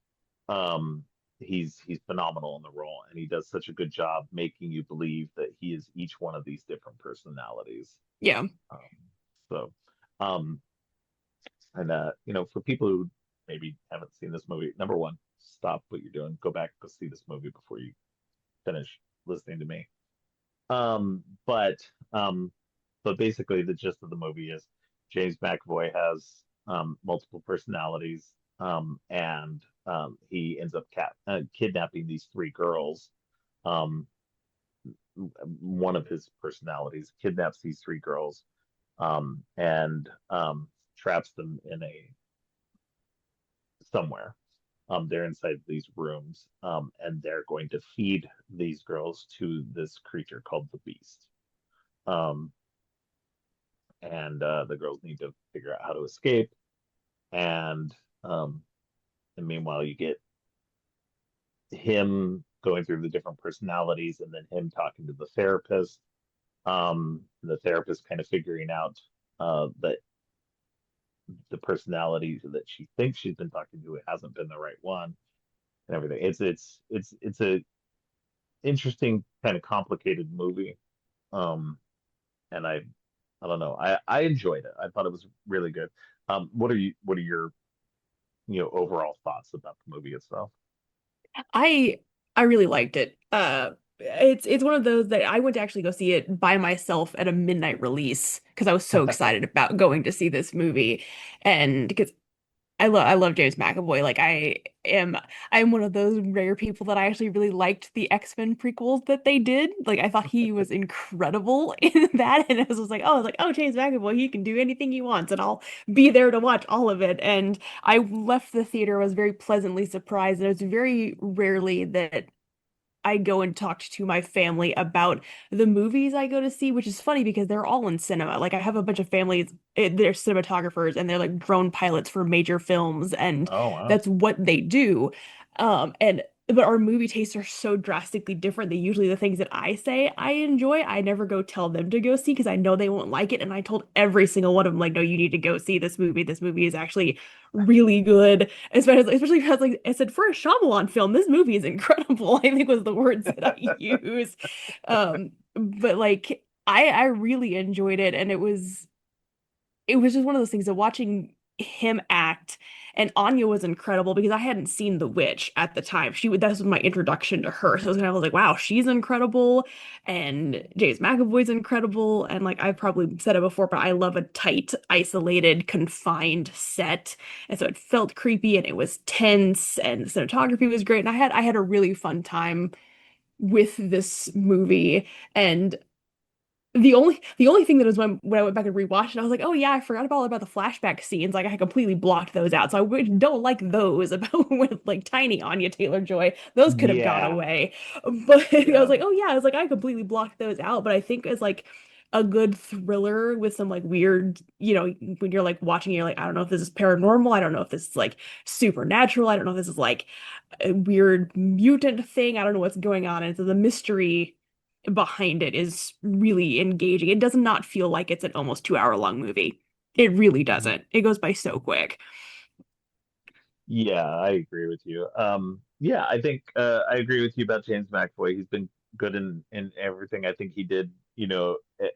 Um, he's phenomenal in the role, and he does such a good job making you believe that he is each one of these different personalities. Yeah. Um, so, um, and for people who maybe haven't seen this movie, number one, stop what you're doing, go back, go see this movie before you finish listening to me. Um, but um, but basically, the gist of the movie is James McAvoy has multiple personalities, and he ends up kidnapping these three girls. Um, one of his personalities kidnaps these three girls, and traps them in a somewhere. They're inside these rooms, and they're going to feed these girls to this creature called the Beast. Um, and the girls need to figure out how to escape. And um, and meanwhile, you get him going through the different personalities, and then him talking to the therapist. The therapist kind of figuring out that the personality that she thinks she's been talking to hasn't been the right one, and everything. It's a interesting kind of complicated movie. Um, and I don't know. I enjoyed it. I thought it was really good. What are your overall thoughts about the movie itself? I I really liked it. It's one of those that I went to actually go see it by myself at a midnight release because I was so excited about going to see this movie. And because I love James McAvoy. Like I'm one of those rare people that I actually really liked the X-Men prequels that they did. Like I thought he was incredible in that, and I was like, oh, James McAvoy, he can do anything he wants, and I'll be there to watch all of it. And I left the theater, I was very pleasantly surprised, and it was very rarely that I go and talked to my family about the movies I go to see, which is funny because they're all in cinema. Like I have a bunch of families, they're cinematographers and they're like drone pilots for major films, and Oh wow. that's what they do. And but our movie tastes are so drastically different that usually the things that I say I enjoy, I never go tell them to go see because I know they won't like it. And I told every single one of them, like, no, you need to go see this movie. This movie is actually really good. Especially because, like I said, for a Shyamalan film, this movie is incredible. I think was the words that I use. But like I really enjoyed it, and it was just one of those things that watching him act, and Anya was incredible because I hadn't seen The Witch at the time. That was my introduction to her. So I was kind of like, wow, she's incredible, and James McAvoy's incredible. And like I've probably said it before, but I love a tight, isolated, confined set. And so it felt creepy and it was tense and the cinematography was great. And I had a really fun time with this movie. And the only thing that was when I went back and rewatched it, I was like, oh yeah, I forgot about all about the flashback scenes. Like I had completely blocked those out. So don't like those about with like tiny Anya Taylor-Joy. Those could have gone Yeah, away. But I was yeah. like, oh yeah, I was like, I completely blocked those out. But I think as like a good thriller with some like weird, when you're like watching, you're like, I don't know if this is paranormal. I don't know if this is like supernatural. I don't know if this is like a weird mutant thing. I don't know what's going on. And so the mystery behind it is really engaging. It does not feel like it's an almost 2 hour long movie. It really Mhm. doesn't. It goes by so quick. Yeah, I agree with you. Yeah, I think I agree with you about James McAvoy. He's been good in everything. I think he did,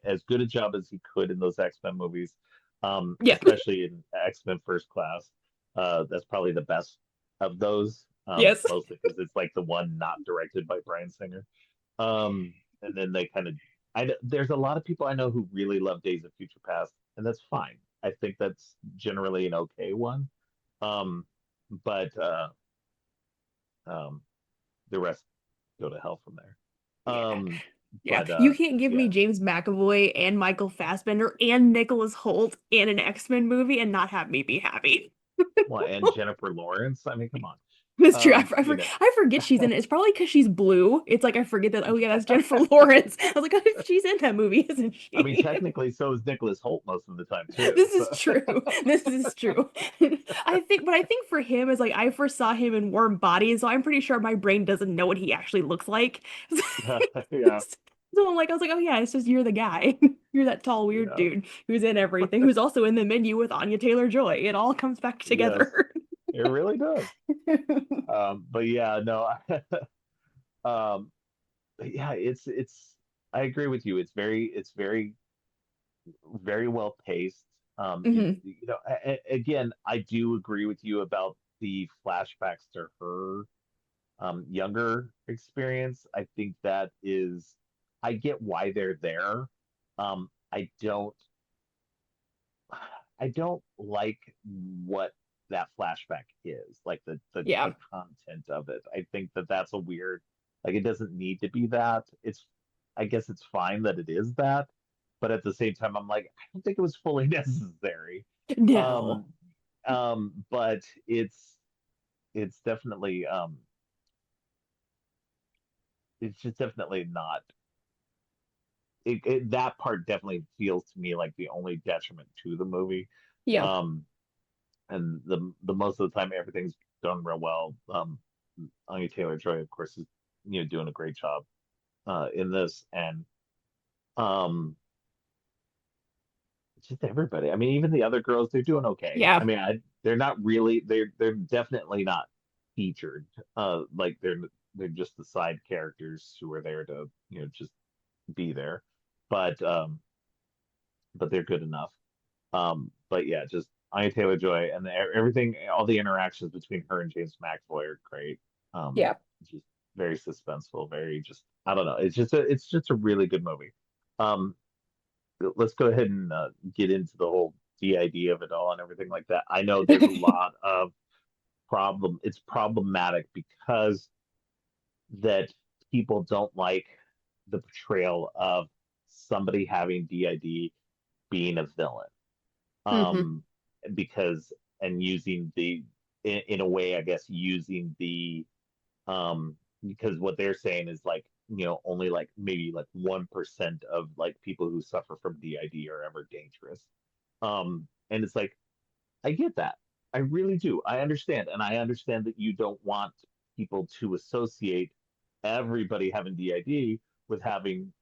as good a job as he could in those X-Men movies, Yeah. especially in X-Men First Class. That's probably the best of those, Yes. mostly because it's like the one not directed by Bryan Singer. And then they kind of, there's a lot of people I know who really love Days of Future Past, and that's fine. I think that's generally an okay one. Um, but um, the rest go to hell from there. Yeah. Um, Yeah. but You can't give me yeah, James McAvoy and Michael Fassbender and Nicholas Hoult in an X-Men movie and not have me be happy. well, and Jennifer Lawrence. I mean, come on. That's true. Um, you know, I forget she's in it. It's probably because she's blue. It's like I forget that, oh yeah, that's Jennifer Lawrence. I was like, oh, she's in that movie, isn't I mean, she? technically, so is Nicholas Hoult most of the time too. This So is true. This is true. But I think for him is like I first saw him in Warm Bodies, so I'm pretty sure my brain doesn't know what he actually looks like. yeah, So I was like, oh yeah, it's just you're the guy. You're that tall, weird yeah, dude who's in everything, who's also in the menu with Anya Taylor-Joy. It all comes back yes, together. it really does. But yeah, no, um, but yeah, it's. I agree with you. It's very very well paced. Hmm. Again, I do agree with you about the flashbacks to her younger experience. I think that is, I get why they're there. Um, I don't, I don't like what that flashback is, like the Yeah. content of it. I think that that's a weird, like it doesn't need to be that. I guess it's fine that it is that, but at the same time, I'm like, I don't think it was fully necessary. Um, No. but it's definitely it's just definitely not. That part definitely feels to me like the only detriment to the movie. Yeah. Um, and the most of the time everything's done real well. Anya Taylor-Joy, of course, is doing a great job in this, and um, it's just everybody. I mean, even the other girls, they're doing okay. I Yeah. mean, they're not really they're definitely not featured. Like they're just the side characters who are there to just be there, but they're good enough. But yeah, just Anya Taylor-Joy and everything, all the interactions between her and James McAvoy are great. Um, Yeah. just very suspenseful, very just I don't know. It's just a really good movie. Um, let's go ahead and get into the whole DID of it all and everything like that. I know there's a lot of problem. It's problematic because that people don't like the portrayal of somebody having DID being a villain. Hmm. um because and using in a way I guess using the because what they're saying is like only like maybe like 1% of like people who suffer from DID are ever dangerous. And it's like I get that. I really do. I understand, and I understand that you don't want people to associate everybody having DID with having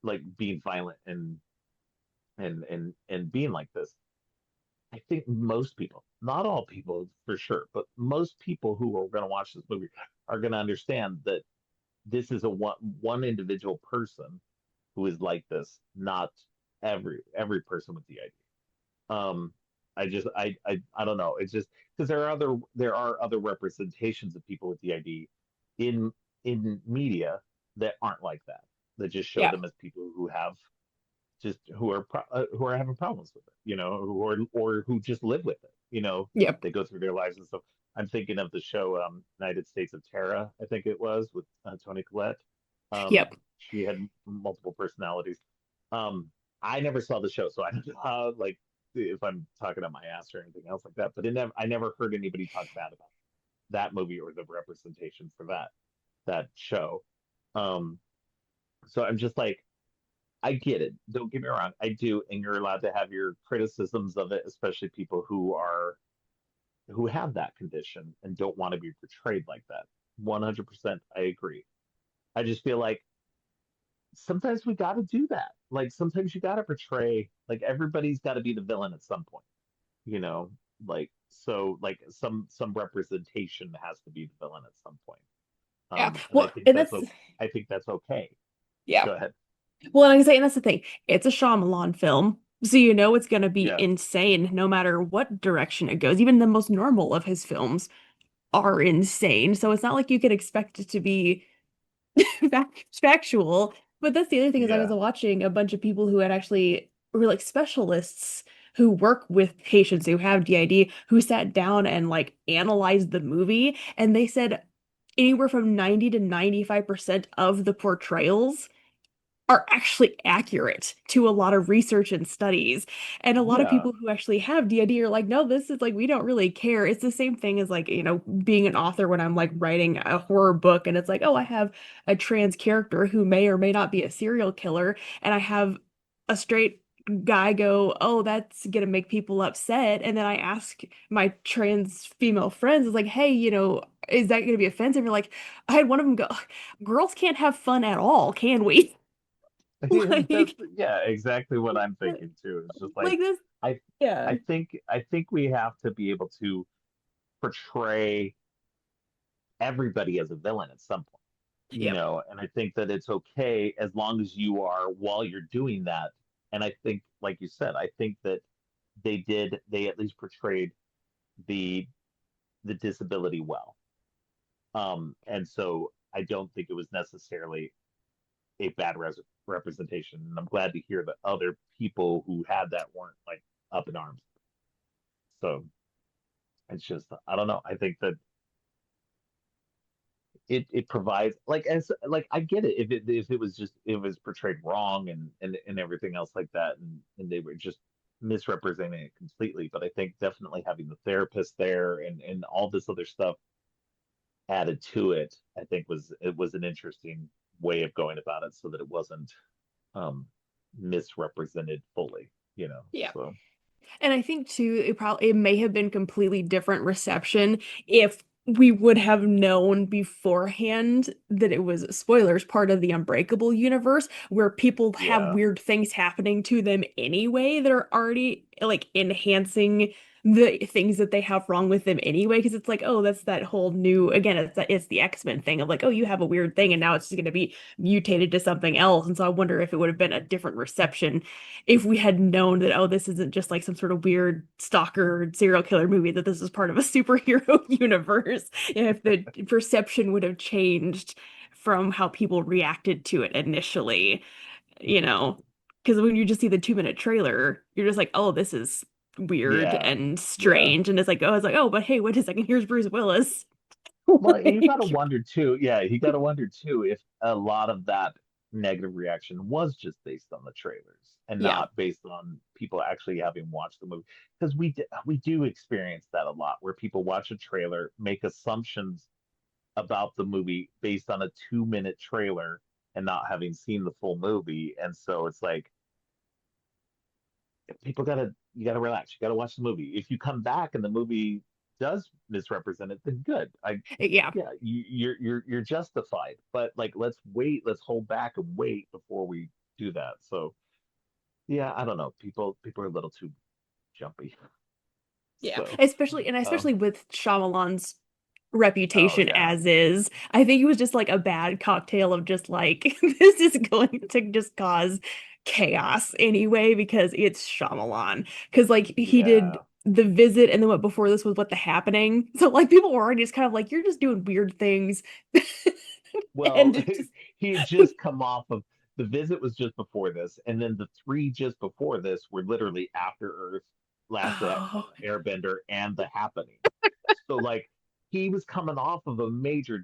like being violent and being like this. I think most people, not all people for sure, but most people who are going to watch this movie are going to understand that this is a one individual person who is like this, not every person with the idea. I don't know. It's just because there are other representations of people with the ID in media that aren't like that. That just show Yeah. them as people who have just who are having problems with it, or who just live with it. Yep. They go through their lives and stuff. I'm thinking of the show United States of Terra, I think it was with Toni Collette. Yep. She had multiple personalities. Um, I never saw the show, so I don't know how, like if I'm talking about my ass or anything else like that. But I never heard anybody talk bad about that movie or the representation for that show. Um, so I'm just like, I get it. Don't get me wrong. I do, and you're allowed to have your criticisms of it, especially people who have that condition and don't want to be portrayed like that. 100%, I agree. I just feel like sometimes we got to do that. like sometimes you got to portray like everybody's got to be the villain at some point, you know, like so like some representation has to be the villain at some point. Yeah. And Well, and that's I think that's okay. yeah. Go ahead. Well, like I say, and that's the thing. It's a Shyamalan film, so you know it's gonna be Yeah. insane no matter what direction it goes. Even the most normal of his films are insane. So it's not like you could expect it to be factual. But that's the other thing is I was Yeah. watching a bunch of people who had actually were like specialists who work with patients who have DID who sat down and like analyzed the movie, and they said anywhere from 90 to 95% of the portrayals are actually accurate to a lot of research and studies. And a lot of Yeah. people who actually have DID are like, no, this is like, we don't really care. It's the same thing as like, being an author when I'm like writing a horror book and it's like, oh, I have a trans character who may or may not be a serial killer. And I have a straight guy go, oh, that's gonna make people upset. And then I ask my trans female friends, is like, hey, is that gonna be offensive? And you're like, I had one of them go, girls can't have fun at all, can we? That's Like, yeah, exactly what I'm thinking too. It's just like like this, I yeah, I think we have to be able to portray everybody as a villain at some point, you yep, know, and I think that it's okay as long as you are while you're doing that. And I think, like you said, I think that they at least portrayed the disability well. And so I don't think it was necessarily a bad representation. And I'm glad to hear that other people who had that weren't like up in arms. So it's just, I don't know. I think that it provides like as like I get it if it was just it was portrayed wrong and everything else like that and they were just misrepresenting it completely. But I think definitely having the therapist there and all this other stuff added to it, I think it was an interesting way of going about it so that it wasn't um misrepresented fully, you know. yeah. So And I think too, it may have been completely different reception if we would have known beforehand that it was spoilers part of the Unbreakable universe where people have yeah. weird things happening to them anyway that are already like enhancing the things that they have wrong with them anyway because it's like oh that's that whole new again it's the X-Men thing of like oh you have a weird thing and now it's just going to be mutated to something else and so I wonder if it would have been a different reception if we had known that, oh, this isn't just like some sort of weird stalker serial killer movie, that this is part of a superhero universe, if the perception would have changed from how people reacted to it initially, you know, because when you just see the 2 minute trailer, you're just like, oh, this is weird Yeah. and Yeah. strange. And it's like, oh, but hey, wait a second, here's Bruce Willis. Well, you gotta Like, wonder too. Yeah, you gotta wonder too if a lot of that negative reaction was just based on the trailers and yeah, not based on people actually having watched the movie. Because we do experience that a lot, where people watch a trailer, make assumptions about the movie based on a 2 minute trailer and not having seen the full movie, and so it's like people gotta you gotta relax. You gotta watch the movie. If you come back and the movie does misrepresent it, then good. I yeah. yeah, you're justified. But like let's wait, let's hold back and wait before we do that. So yeah, I don't know. People are a little too jumpy. Yeah, So especially um with Shyamalan's oh reputation yeah. as is. I think it was just like a bad cocktail of just like this is going to just cause chaos anyway because it's Shyamalan. Because like he did Yeah. The Visit and then what before this was What the Happening. So like people were already just kind of like you're just doing weird things Well, and it just he had just come off of the visit was just before this, and then the three just before this were literally After Earth, oh Airbender, and The Happening. So like he was coming off of a major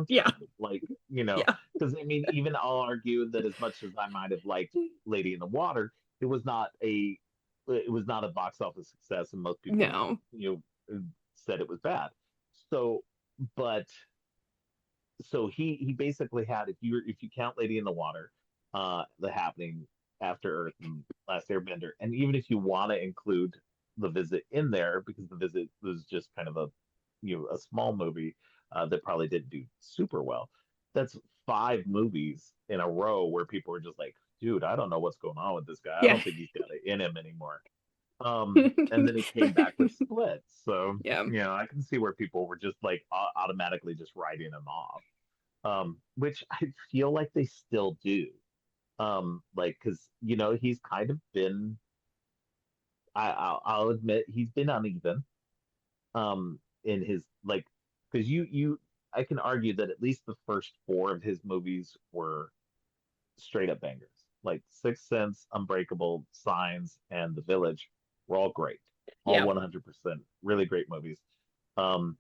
yeah downturn, like you know, yeah because I mean, even I'll argue that as much as I might have liked Lady in the Water, it was not a box office success, and most people no said it was bad. So, but he basically had if you count Lady in the Water, The Happening, After Earth, and Last Airbender, and even if you want to include The Visit in there because The Visit was just kind of a small movie that probably didn't do super well. That's five movies in a row where people were just like dude, I don't know what's going on with this guy. I Yeah. don't think he's got it in him anymore. And then he came back with Split. So, Yeah. I can see where people were just like automatically just writing him off. Which I feel like they still do. Like, because he's kind of been. I'll admit he's been uneven. In his like, because I can argue that at least the first four of his movies were straight up bangers. Like Sixth Sense, Unbreakable, Signs, and The Village were all great, all Yeah. 100% really great movies. Um,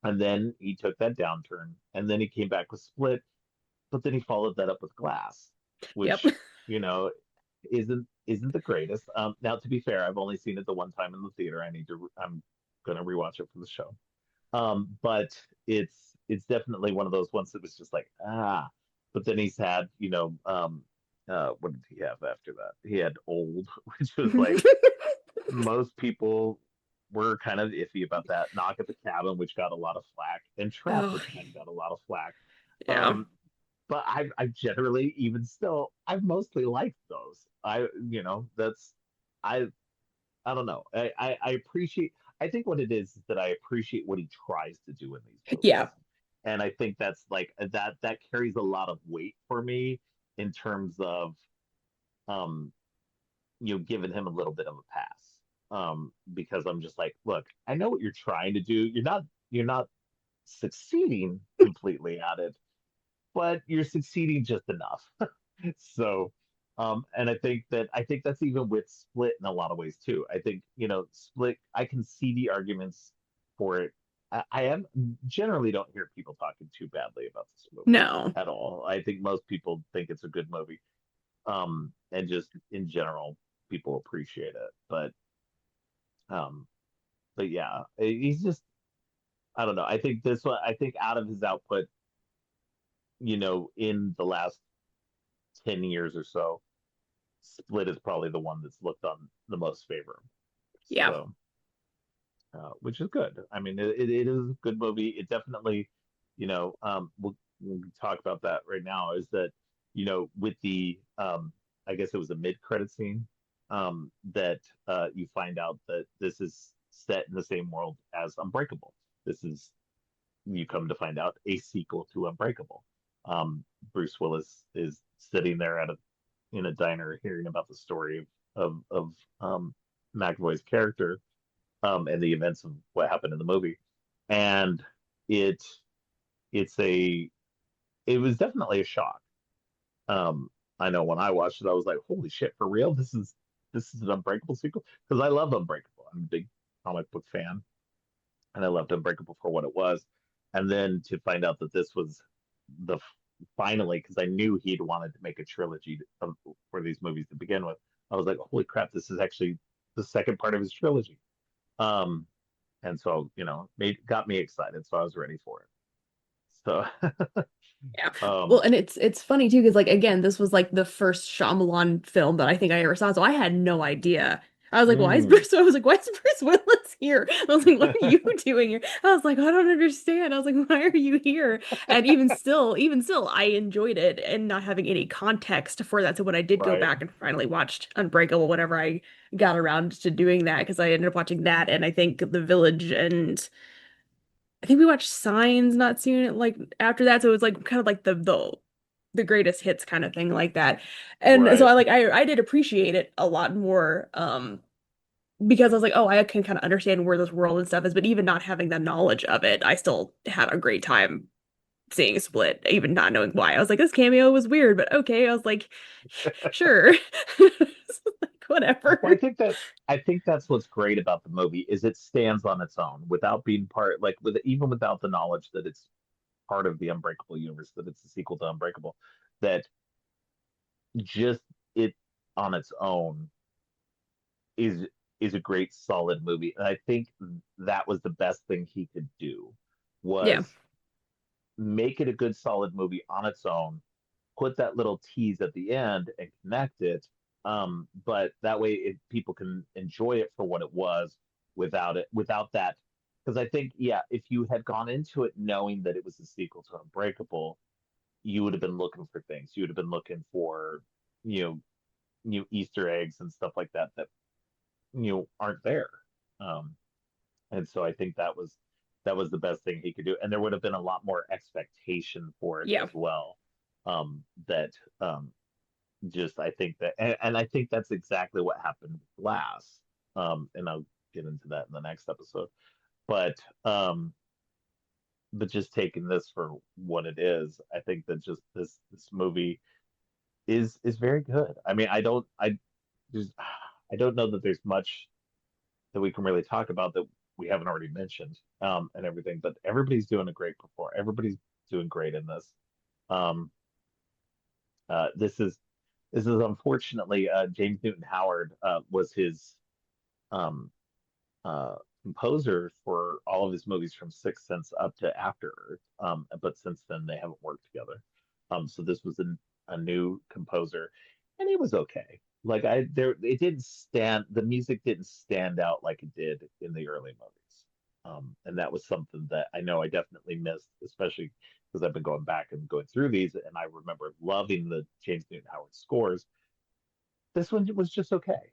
and then he took that downturn, and then he came back with Split, but then he followed that up with Glass, Yep. which isn't the greatest. Now to be fair, I've only seen it the one time in the theater. I'm gonna rewatch it for the show. But it's definitely one of those ones that was just like But then he's had what did he have after that? He had Old, which was like most people were kind of iffy about that. Knock at the Cabin, which got a lot of flack, and Trap, Oh, which kind of got a lot of flack. yeah. Um, but I generally, even still, I've mostly liked those. That's I I don't know. I appreciate. I think what it is that I appreciate what he tries to do in these Yeah. movies, and I think that's like that carries a lot of weight for me in terms of um giving him a little bit of a pass. Because I'm just like, look, I know what you're trying to do. You're not succeeding completely at it, but you're succeeding just enough. So, and I think that's even with Split in a lot of ways too. I think Split. I can see the arguments for it. I am generally don't hear people talking too badly about this movie No. at all. I think most people think it's a good movie. And just in general, people appreciate it. Um, but yeah, he's just. I don't know. I think this one. I think out of his output, in the last 10 years or so, Split is probably the one that's looked on the most favor. Yeah. So, which is good. I mean, it is a good movie. It definitely, we'll talk about that right now. Is that with the I guess it was a mid-credit scene, that you find out that this is set in the same world as Unbreakable. This is You come to find out a sequel to Unbreakable. Bruce Willis is sitting there in a diner hearing about the story of McAvoy's character, and the events of what happened in the movie. And it it's a it was definitely a shock. I know when I watched it, I was like, "Holy shit, for real? This is an Unbreakable sequel?" Because I love Unbreakable. I'm a big comic book fan, and I loved Unbreakable for what it was. And then to find out that this was the finally, because I knew he'd wanted to make a trilogy for these movies to begin with. I was like, holy crap, this is actually the second part of his trilogy. Um, and so got me excited, so I was ready for it. So, Yeah. Well, um, and it's funny too, because like again, this was like the first Shyamalan film that I think I ever saw, so I had no idea. I was like, why is mm, Bruce? I was like, why is Bruce Willis here? I was like, what are you doing here? I was like, I don't understand. I was like, why are you here? And even still, I enjoyed it and not having any context for that. So when I did go right, back and finally watched Unbreakable, whenever I got around to doing that, because I ended up watching that and I think The Village and I think we watched Signs not soon like after that, so it was like kind of like the greatest hits kind of thing like that. And so right. I did appreciate it a lot more because I was like, oh, I can kind of understand where this world and stuff is, but even not having the knowledge of it, I still had a great time seeing Split, even not knowing why. I was like, this cameo was weird, but okay. I was like, sure. Like, Well, whatever. I think that's what's great about the movie is it stands on its own without being part, like with even without the knowledge that it's part of the Unbreakable universe, that it's a sequel to Unbreakable, that just it on its own is is a great solid movie. And I think that was the best thing he could do Yeah. was make it a good solid movie on its own, put that little tease at the end and connect it. But that way people can enjoy it for what it was without that. Because I think, yeah, if you had gone into it knowing that it was a sequel to Unbreakable, you would have been looking for things. You would have been looking for you know, Easter eggs and stuff like that that aren't there. Um, and so I think that was the best thing he could do, and there would have been a lot more expectation for it Yeah. as well. That just I think that, and I think that's exactly what happened with Glass. And I'll get into that in the next episode. But but just taking this for what it is, I think that just this movie is very good. I mean, just I don't know that there's much that we can really talk about that we haven't already mentioned, and everything. But everybody's doing a great perform. Everybody's doing great in this. Um, this is unfortunately James Newton Howard was his um, uh, composer for all of his movies from Sixth Sense up to After Earth. But since then they haven't worked together. So this was a new composer, and it was okay. Like it didn't stand. The music didn't stand out like it did in the early movies. And that was something that I know I definitely missed, especially because I've been going back and going through these, and I remember loving the James Newton Howard scores. This one was just okay.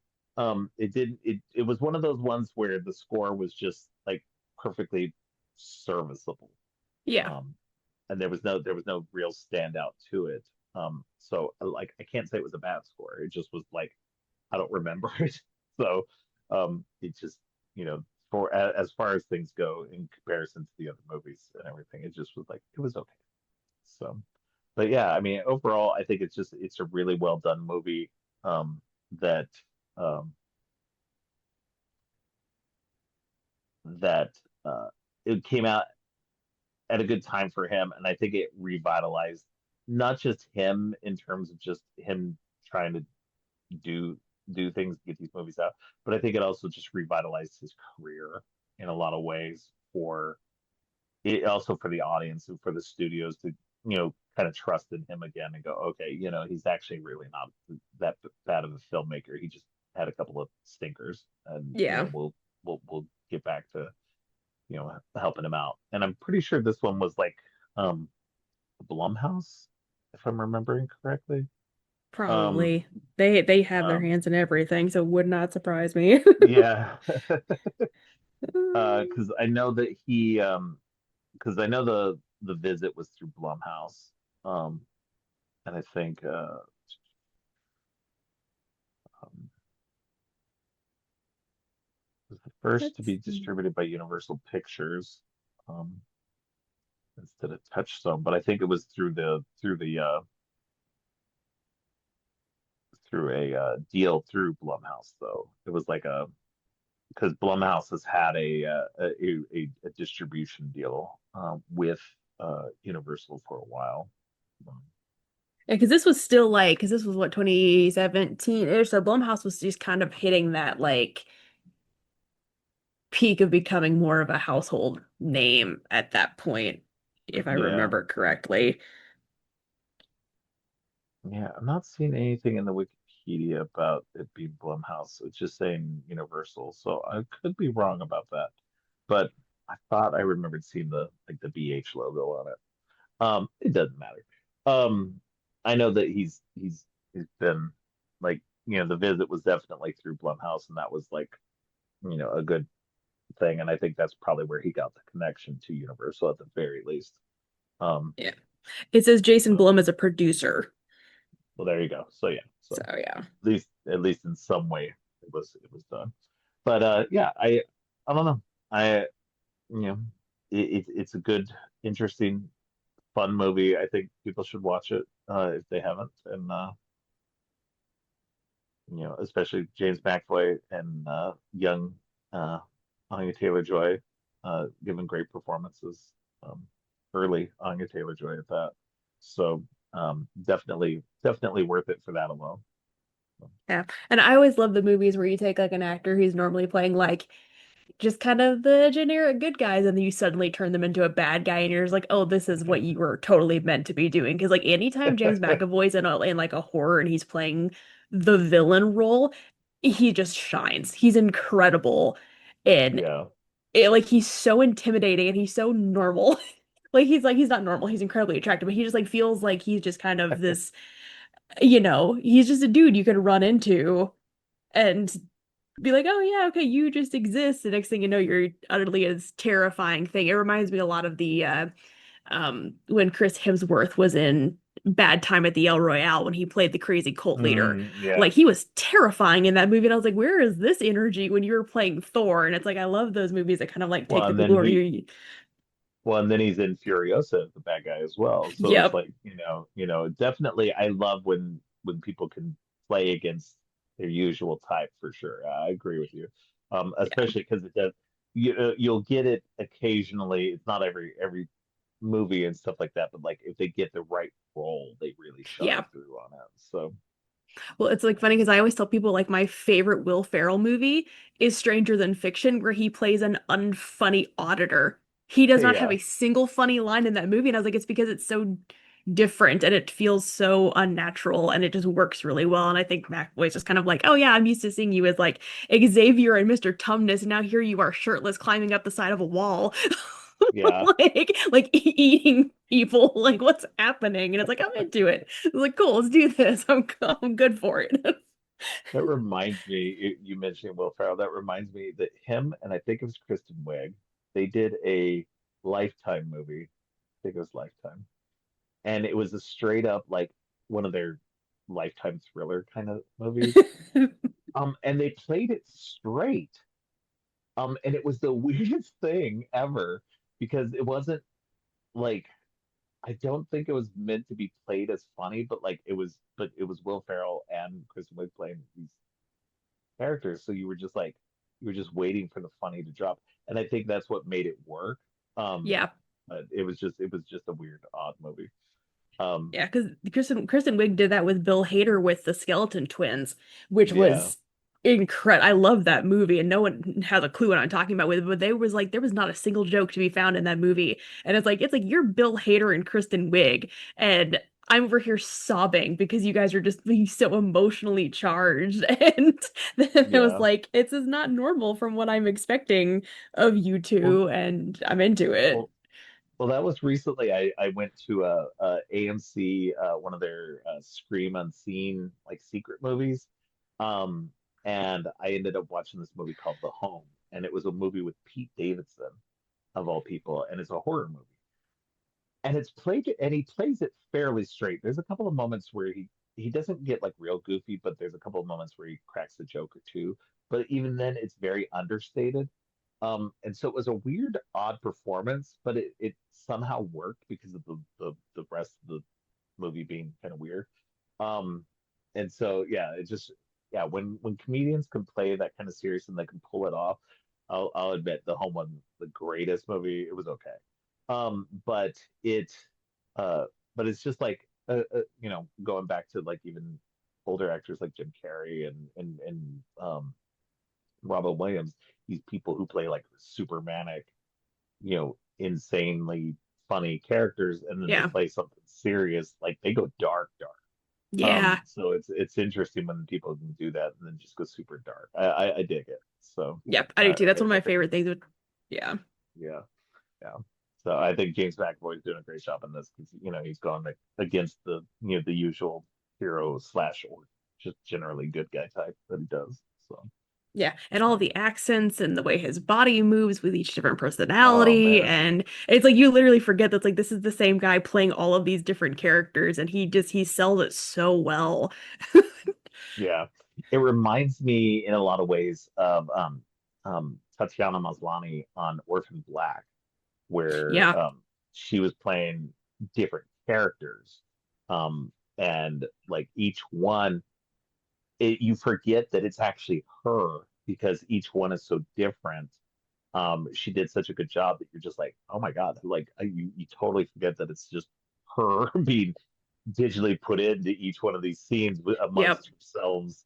It didn't. It was one of those ones where the score was just like perfectly serviceable. Yeah. Um, and there was no real standout to it. So like I can't say it was a bad score. It just was like I don't remember it. So it just for as far as things go in comparison to the other movies and everything, it just was like it was okay. So, but yeah, I mean, overall, I think it's a really well done movie. That um, that it came out at a good time for him, and I think it revitalized not just him in terms of just him trying to do things, get these movies out, but I think it also just revitalized his career in a lot of ways for it, also for the audience and for the studios to kind of trust in him again and go, okay, he's actually really not that bad of a filmmaker. He just had a couple of stinkers, and Yeah. we'll get back to helping him out. And I'm pretty sure this one was like um Blumhouse, if I'm remembering correctly. Um, Probably. They have their um, hands in everything, so it would not surprise me. yeah, because I know that because I know the visit was through Blumhouse, um, and I think um, it was the first to Let's be see. distributed by Universal Pictures, um, instead of Touchstone, but I think it was through a deal through Blumhouse, though. It was like a because Blumhouse has had a distribution deal with Universal for a while. Um, Yeah, because this was still like, because this was what, 2017-ish, so Blumhouse was just kind of hitting that like peak of becoming more of a household name at that point, if I yeah, remember correctly. yeah. I'm not seeing anything in the Wikipedia about it being Blumhouse. It's just saying Universal, so I could be wrong about that. But I thought I remembered seeing the like the BH logo on it. It doesn't matter. Um, I know that he's been like the visit was definitely through Blumhouse, and that was like a good thing, and I think that's probably where he got the connection to Universal at the very least. Um, Yeah. It says Jason so Blum is a producer. well, there you go. So yeah, So so yeah. at least in some way it was done. But yeah, I don't know. I you know it's a good, interesting, fun movie. I think people should watch it if they haven't, and especially James McAvoy and young uh, Anya Taylor-Joy giving great performances. Um, early Anya Taylor-Joy at that. So definitely worth it for that alone. Yeah. And I always love the movies where you take like an actor who's normally playing like just kind of the generic good guys, and then you suddenly turn them into a bad guy, and you're just like, oh, this is what you were totally meant to be doing. Because like anytime James McAvoy's in like a horror and he's playing the villain role, he just shines. He's incredible, and Yeah, like he's so intimidating and he's so normal. Like he's not normal. He's incredibly attractive, but he just like feels like he's just kind of this. He's just a dude you could run into and be like, oh yeah, okay, you just exist. The next thing you know, you're utterly this terrifying thing. It reminds me a lot of the when Chris Hemsworth was in Bad Time at the El Royale when he played the crazy cult leader. Yeah. Like he was terrifying in that movie, and I was like, where is this energy when you were playing Thor? And it's like I love those movies that kind of like take Well, the and then glory. well, and then he's in Furiosa as the bad guy as well. So it's Yep. like, definitely I love when people can play against their usual type for sure. I agree with you. Yeah. Especially because it does you'll get it occasionally. It's not every movie and stuff like that, but like if they get the right role, they really shine Yeah. through on it. So Well, it's like funny because I always tell people like my favorite Will Ferrell movie is Stranger Than Fiction, where he plays an unfunny auditor. He does not have yeah, a single funny line in that movie, and I was like, it's because it's so different and it feels so unnatural and it just works really well. And I think McAvoy's just kind of like, oh yeah, I'm used to seeing you as like Xavier and Mr. Tumnus, and now here you are shirtless climbing up the side of a wall. yeah. Like eating people, like what's happening? And it's like I'm into it. It's like cool, let's do this. I'm good for it. That reminds me, you mentioned Will Ferrell. That reminds me that him and I think it was Kristen Wiig, they did a Lifetime movie. I think it was Lifetime, and it was a straight up like one of their Lifetime thriller kind of movies. And they played it straight. And it was the weirdest thing ever because it wasn't like I don't think it was meant to be played as funny, but it was Will Ferrell and Kristen Wiig playing these characters. So you were just waiting for the funny to drop. And I think that's what made it work. Um, Yeah. but it was just a weird, odd movie. Um, Yeah, because Kristen Wiig did that with Bill Hader with the Skeleton Twins, which yeah, was incredible. I love that movie, and no one has a clue what I'm talking about with it. But they was like, there was not a single joke to be found in that movie, and it's like you're Bill Hader and Kristen Wiig, and I'm over here sobbing because you guys are just being so emotionally charged, and then I was yeah. like, this is not normal from what I'm expecting of you Well, two, and I'm into it. well, well, that was recently. I went to a AMC, one of their Scream Unseen like secret movies, um, and I ended up watching this movie called The Home, and it was a movie with Pete Davidson of all people, and it's a horror movie. And he plays it fairly straight. There's a couple of moments where he doesn't get like real goofy, but there's a couple of moments where he cracks a joke or two. But even then, it's very understated. And so it was a weird, odd performance, but it somehow worked because of the rest of the movie being kind of weird. Um, and so yeah, yeah, when comedians can play that kind of serious and they can pull it off, I'll admit the home one, the greatest movie, it was okay. But it uh but it's just like going back to like even older actors like Jim Carrey and Robin Williams, these people who play like super manic, insanely funny characters, and then they Yeah, play something serious, like they go dark, dark. yeah. So it's interesting when people can do that and then just go super dark. I dig it. So Yep, I do too. That's one of I my think favorite it's things. Yeah. yeah, yeah. So I think James McAvoy's doing a great job in this because he's gone like, against the usual hero slash or just generally good guy type that he does. So Yeah. And all of um, the accents and the way his body moves with each different oh personality. man, And it's like you literally forget that's like this is the same guy playing all of these different characters and he sells it so well. yeah. It reminds me in a lot of ways of Tatiana Maslany on Orphan Black, where Yeah. she was playing different characters. And like each one, you forget that it's actually her because each one is so different. She did such a good job that you're just like, oh my God, like you totally forget that it's just her being digitally put into each one of these scenes Yep. amongst themselves.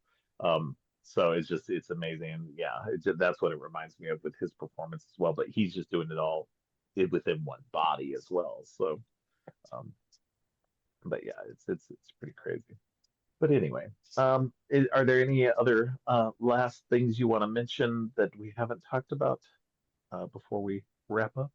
So it's amazing. And yeah, that's what it reminds me of with his performance as well. But he's just doing it all within one body as well. So, um, but yeah, it's pretty crazy. But anyway, are there any other last things you want to mention that we haven't talked about before we wrap up?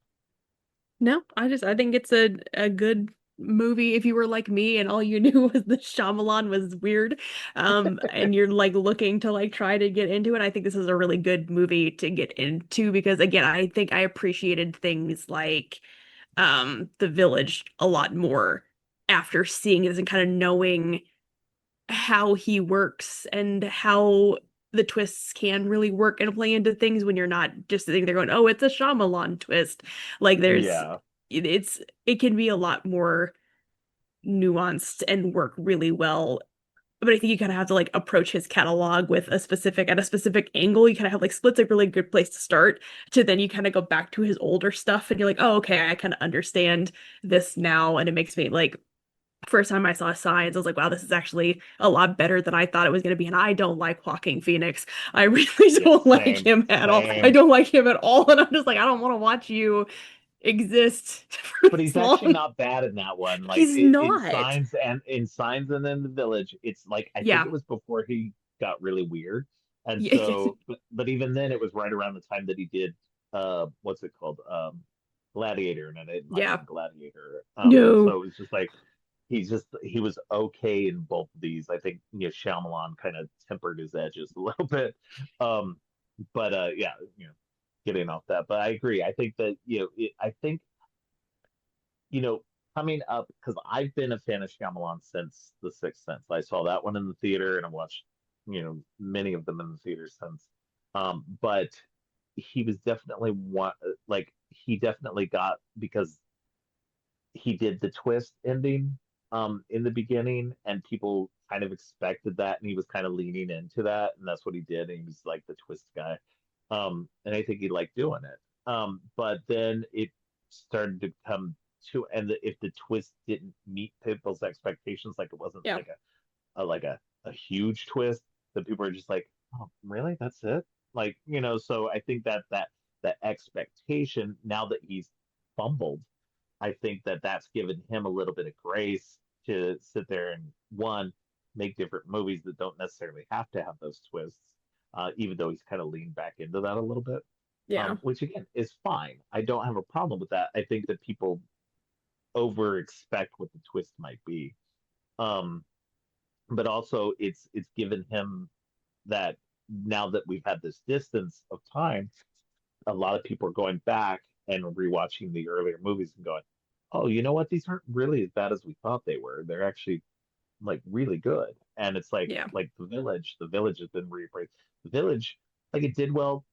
No, I think it's a good movie if you were like me and all you knew was the Shyamalan was weird, and you're like looking to like try to get into it. I think this is a really good movie to get into because again, I think I appreciated things like The Village a lot more after seeing this and kind of knowing how he works and how the twists can really work and play into things when you're not just sitting there going, "Oh, it's a Shyamalan twist." Like there's Yeah, it's it can be a lot more nuanced and work really well. But I think you kind of have to like approach his catalog with a specific at a specific angle. You kind of have like Split's a really good place to start to then you kind of go back to his older stuff and you're like, oh, okay, I kind of understand this now. And it makes me like first time I saw Signs, I was like, wow, this is actually a lot better than I thought it was going to be. And I don't like Joaquin Phoenix. I really yeah, don't like same, him at all. I same. don't like him at all. And I'm just like, I don't want to watch you exist for But this he's actually long. not bad in that one. Like He's in not. Signs and in the Village, it's like I think Yeah. it was before he got really weird, and Yeah. so but even then it was right around the time that he did what's it called Gladiator, and I didn't like Yeah. in Gladiator. No. So it was just like he was okay in both of these. I think Shyamalan kind of tempered his edges a little bit. Um, but yeah, getting off that. But I agree. I think that I think you know, coming up because I've been a fan of Shyamalan since The Sixth Sense. I saw that one in the theater, and I watched, many of them in the theater since. But he was definitely one like he definitely got because he did the twist ending in the beginning, and people kind of expected that, and he was kind of leaning into that, and that's what he did, and he was like the twist guy. And I think he liked doing it. But then it started to come if the twist didn't meet people's expectations, like it wasn't Yeah. like a huge twist, that people are just like, oh, really? That's it? Like, so I think that expectation, now that he's fumbled, I think that that's given him a little bit of grace to sit there and one make different movies that don't necessarily have to have those twists, even though he's kind of leaned back into that a little bit, Yeah. which again is fine. I don't have a problem with that. I think that people over expect what the twist might be, um, but also it's given him that now that we've had this distance of time, a lot of people are going back and rewatching the earlier movies and going, "Oh, you know what? These aren't really as bad as we thought they were. They're actually like really good." And it's Yeah. like The Village has been reappraised. The Village, like it did well,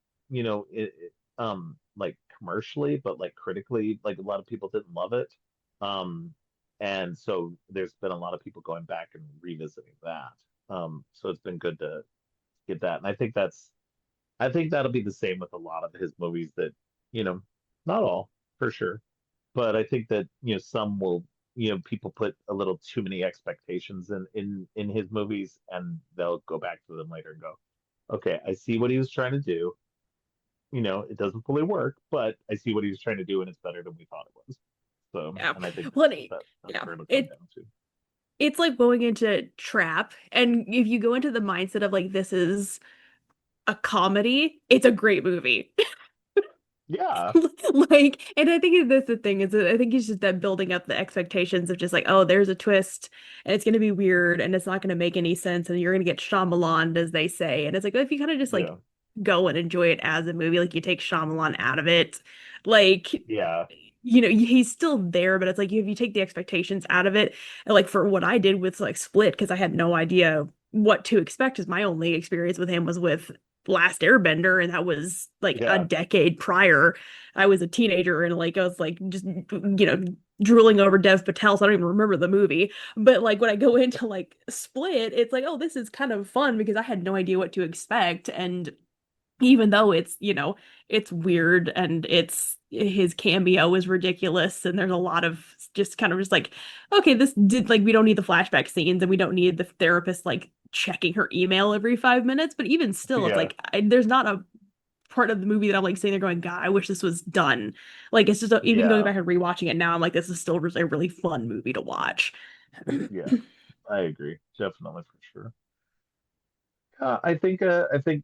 like commercially, but like critically, like a lot of people didn't love it. Um, and so there's been a lot of people going back and revisiting that. So it's been good to get that. And I think that'll be the same with a lot of his movies that, you know, not all for sure, but I think that, some will, people put a little too many expectations in his movies, and they'll go back to them later and go, okay, I see what he was trying to do. It doesn't fully work, but I see what he was trying to do, and it's better than we thought it was. So, Yeah. and I think Well, that's yeah. where it'll come down to. It's like going into Trap, and if you go into the mindset of like this is a comedy, it's a great movie. Yeah, Like, and I think that's the thing is that I think it's just that building up the expectations of just like, oh, there's a twist and it's gonna be weird and it's not gonna make any sense and you're gonna get Shyamalan, as they say. And it's like, if you kind of just like yeah, go and enjoy it as a movie, like you take Shyamalan out of it, like yeah, he's still there, but it's like if you take the expectations out of it, and like for what I did with like Split, because I had no idea what to expect, because my only experience with him was with Last Airbender, and that was like a yeah, decade prior. I was a teenager and like I was like just drooling over Dev Patel, so I don't even remember the movie. But like when I go into like Split, it's like, oh, this is kind of fun because I had no idea what to expect. And even though it's weird and it's his cameo is ridiculous and there's a lot of just kind of just like, okay, this did like we don't need the flashback scenes and we don't need the therapist like checking her email every 5 minutes, but even still it's yeah, like there's not a part of the movie that I'm like sitting there going, God, I wish this was done. Like it's just even going yeah, back and rewatching it now, I'm like, this is still a really fun movie to watch. yeah. I agree, definitely for sure. I think,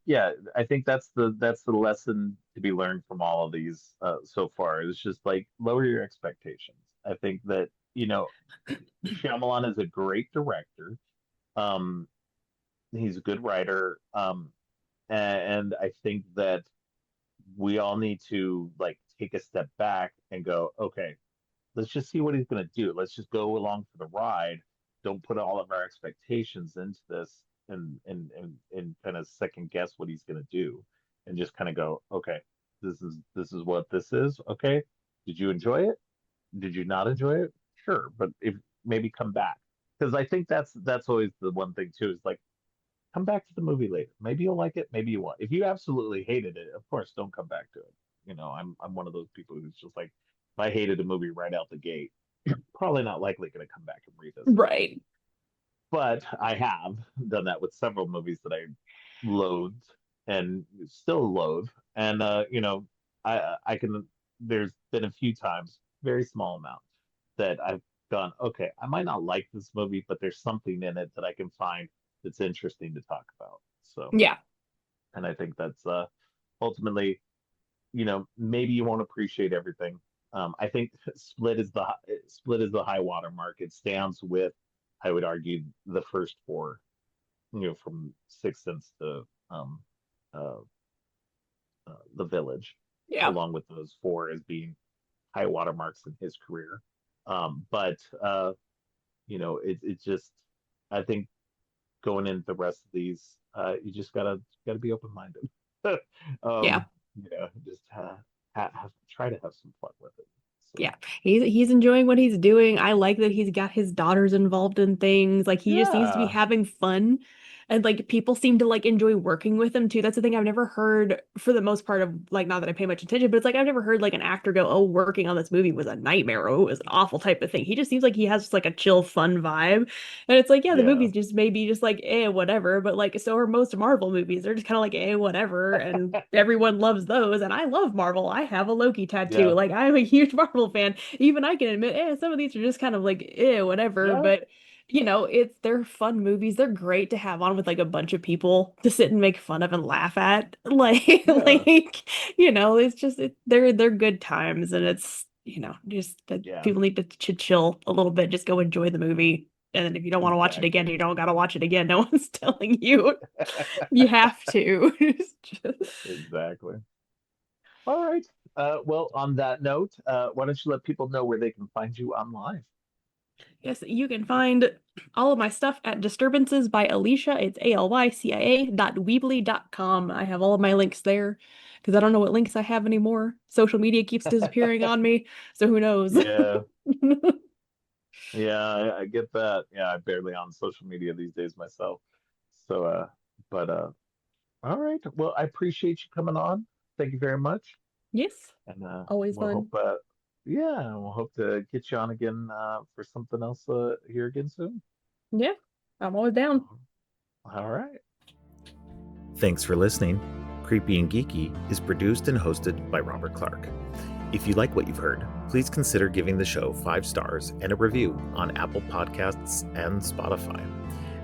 yeah, I think that's the lesson to be learned from all of these so far. It's just like lower your expectations. I think that you know, Shyamalan is a great director. Um, he's a good writer. And I think that we all need to like take a step back and go, okay, let's just see what he's going to do. Let's just go along for the ride. Don't put all of our expectations into this and kind of second guess what he's going to do, and just kind of go, okay, this is what this is. Okay, did you enjoy it? Did you not enjoy it? Sure, but if maybe come back, because I think that's always the one thing too, is like come back to the movie later. Maybe you'll like it, maybe you won't. If you absolutely hated it, of course, don't come back to it. I'm one of those people who's just like, if I hated a movie right out the gate, probably not likely going to come back and revisit it. Right. But I have done that with several movies that I loathed and still loathe. And I can. There's been a few times, very small amount, that I've gone, okay, I might not like this movie, but there's something in it that I can find that's interesting to talk about. So, Yeah. and I think that's ultimately, maybe you won't appreciate everything. I think Split is the high water mark. It stands with, I would argue, the first four, from Sixth Sense to uh, The Village, Yeah. along with those four as being high water marks in his career. But it just, I think going into the rest of these, you just gotta be open minded. Yeah. Just try to have some fun with it. So Yeah, he's enjoying what he's doing. I like that he's got his daughters involved in things. Like he just seems to be yeah, having fun. And like people seem to like enjoy working with him too. That's the thing I've never heard for the most part of like not that I pay much attention, but it's like I've never heard like an actor go, "Oh, working on this movie was a nightmare. Oh, it was an awful type of thing." He just seems like he has just like a chill, fun vibe. And it's like, yeah, the yeah, movies just maybe just like whatever, but like so are most Marvel movies. They're just kind of like whatever, and everyone loves those. And I love Marvel. I have a Loki tattoo. yeah, Like I'm a huge Marvel fan. Even I can admit, some of these are just kind of like whatever. yeah, But they're fun movies. They're great to have on with like a bunch of people to sit and make fun of and laugh at. Like yeah, it's just they're good times, and it's just that yeah, people need to chill a little bit, just go enjoy the movie. And then if you don't want to watch it again, exactly, you don't gotta watch it again. No one's telling you you have to. It's just- exactly. All right. Well, on that note, why don't you let people know where they can find you online? Yes, you can find all of my stuff at Disturbances by Alicia. It's ALYCIA.weebly.com. I have all of my links there because I don't know what links I have anymore. Social media keeps disappearing on me, so who knows? Yeah, yeah, I get that. Yeah, I'm barely on social media these days myself. So, but all right. Well, I appreciate you coming on. Thank you very much. Yes, And always we'll hope, fun. yeah, we'll hope to get you on again for something else here again soon. Yeah, I'm always down. All right. Thanks for listening. Creepy and Geeky is produced and hosted by Robert Clark. If you like what you've heard, please consider giving the show 5 stars and a review on Apple Podcasts and Spotify.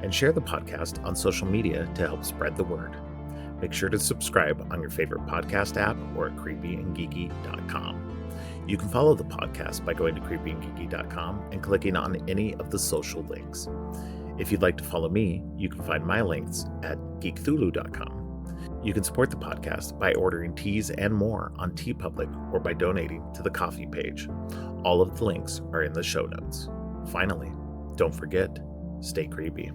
And share the podcast on social media to help spread the word. Make sure to subscribe on your favorite podcast app or at creepyandgeeky.com. You can follow the podcast by going to creepyandgeeky.com and clicking on any of the social links. If you'd like to follow me, you can find my links at geekthulu.com. You can support the podcast by ordering teas and more on TeePublic or by donating to the coffee page. All of the links are in the show notes. Finally, don't forget, stay creepy.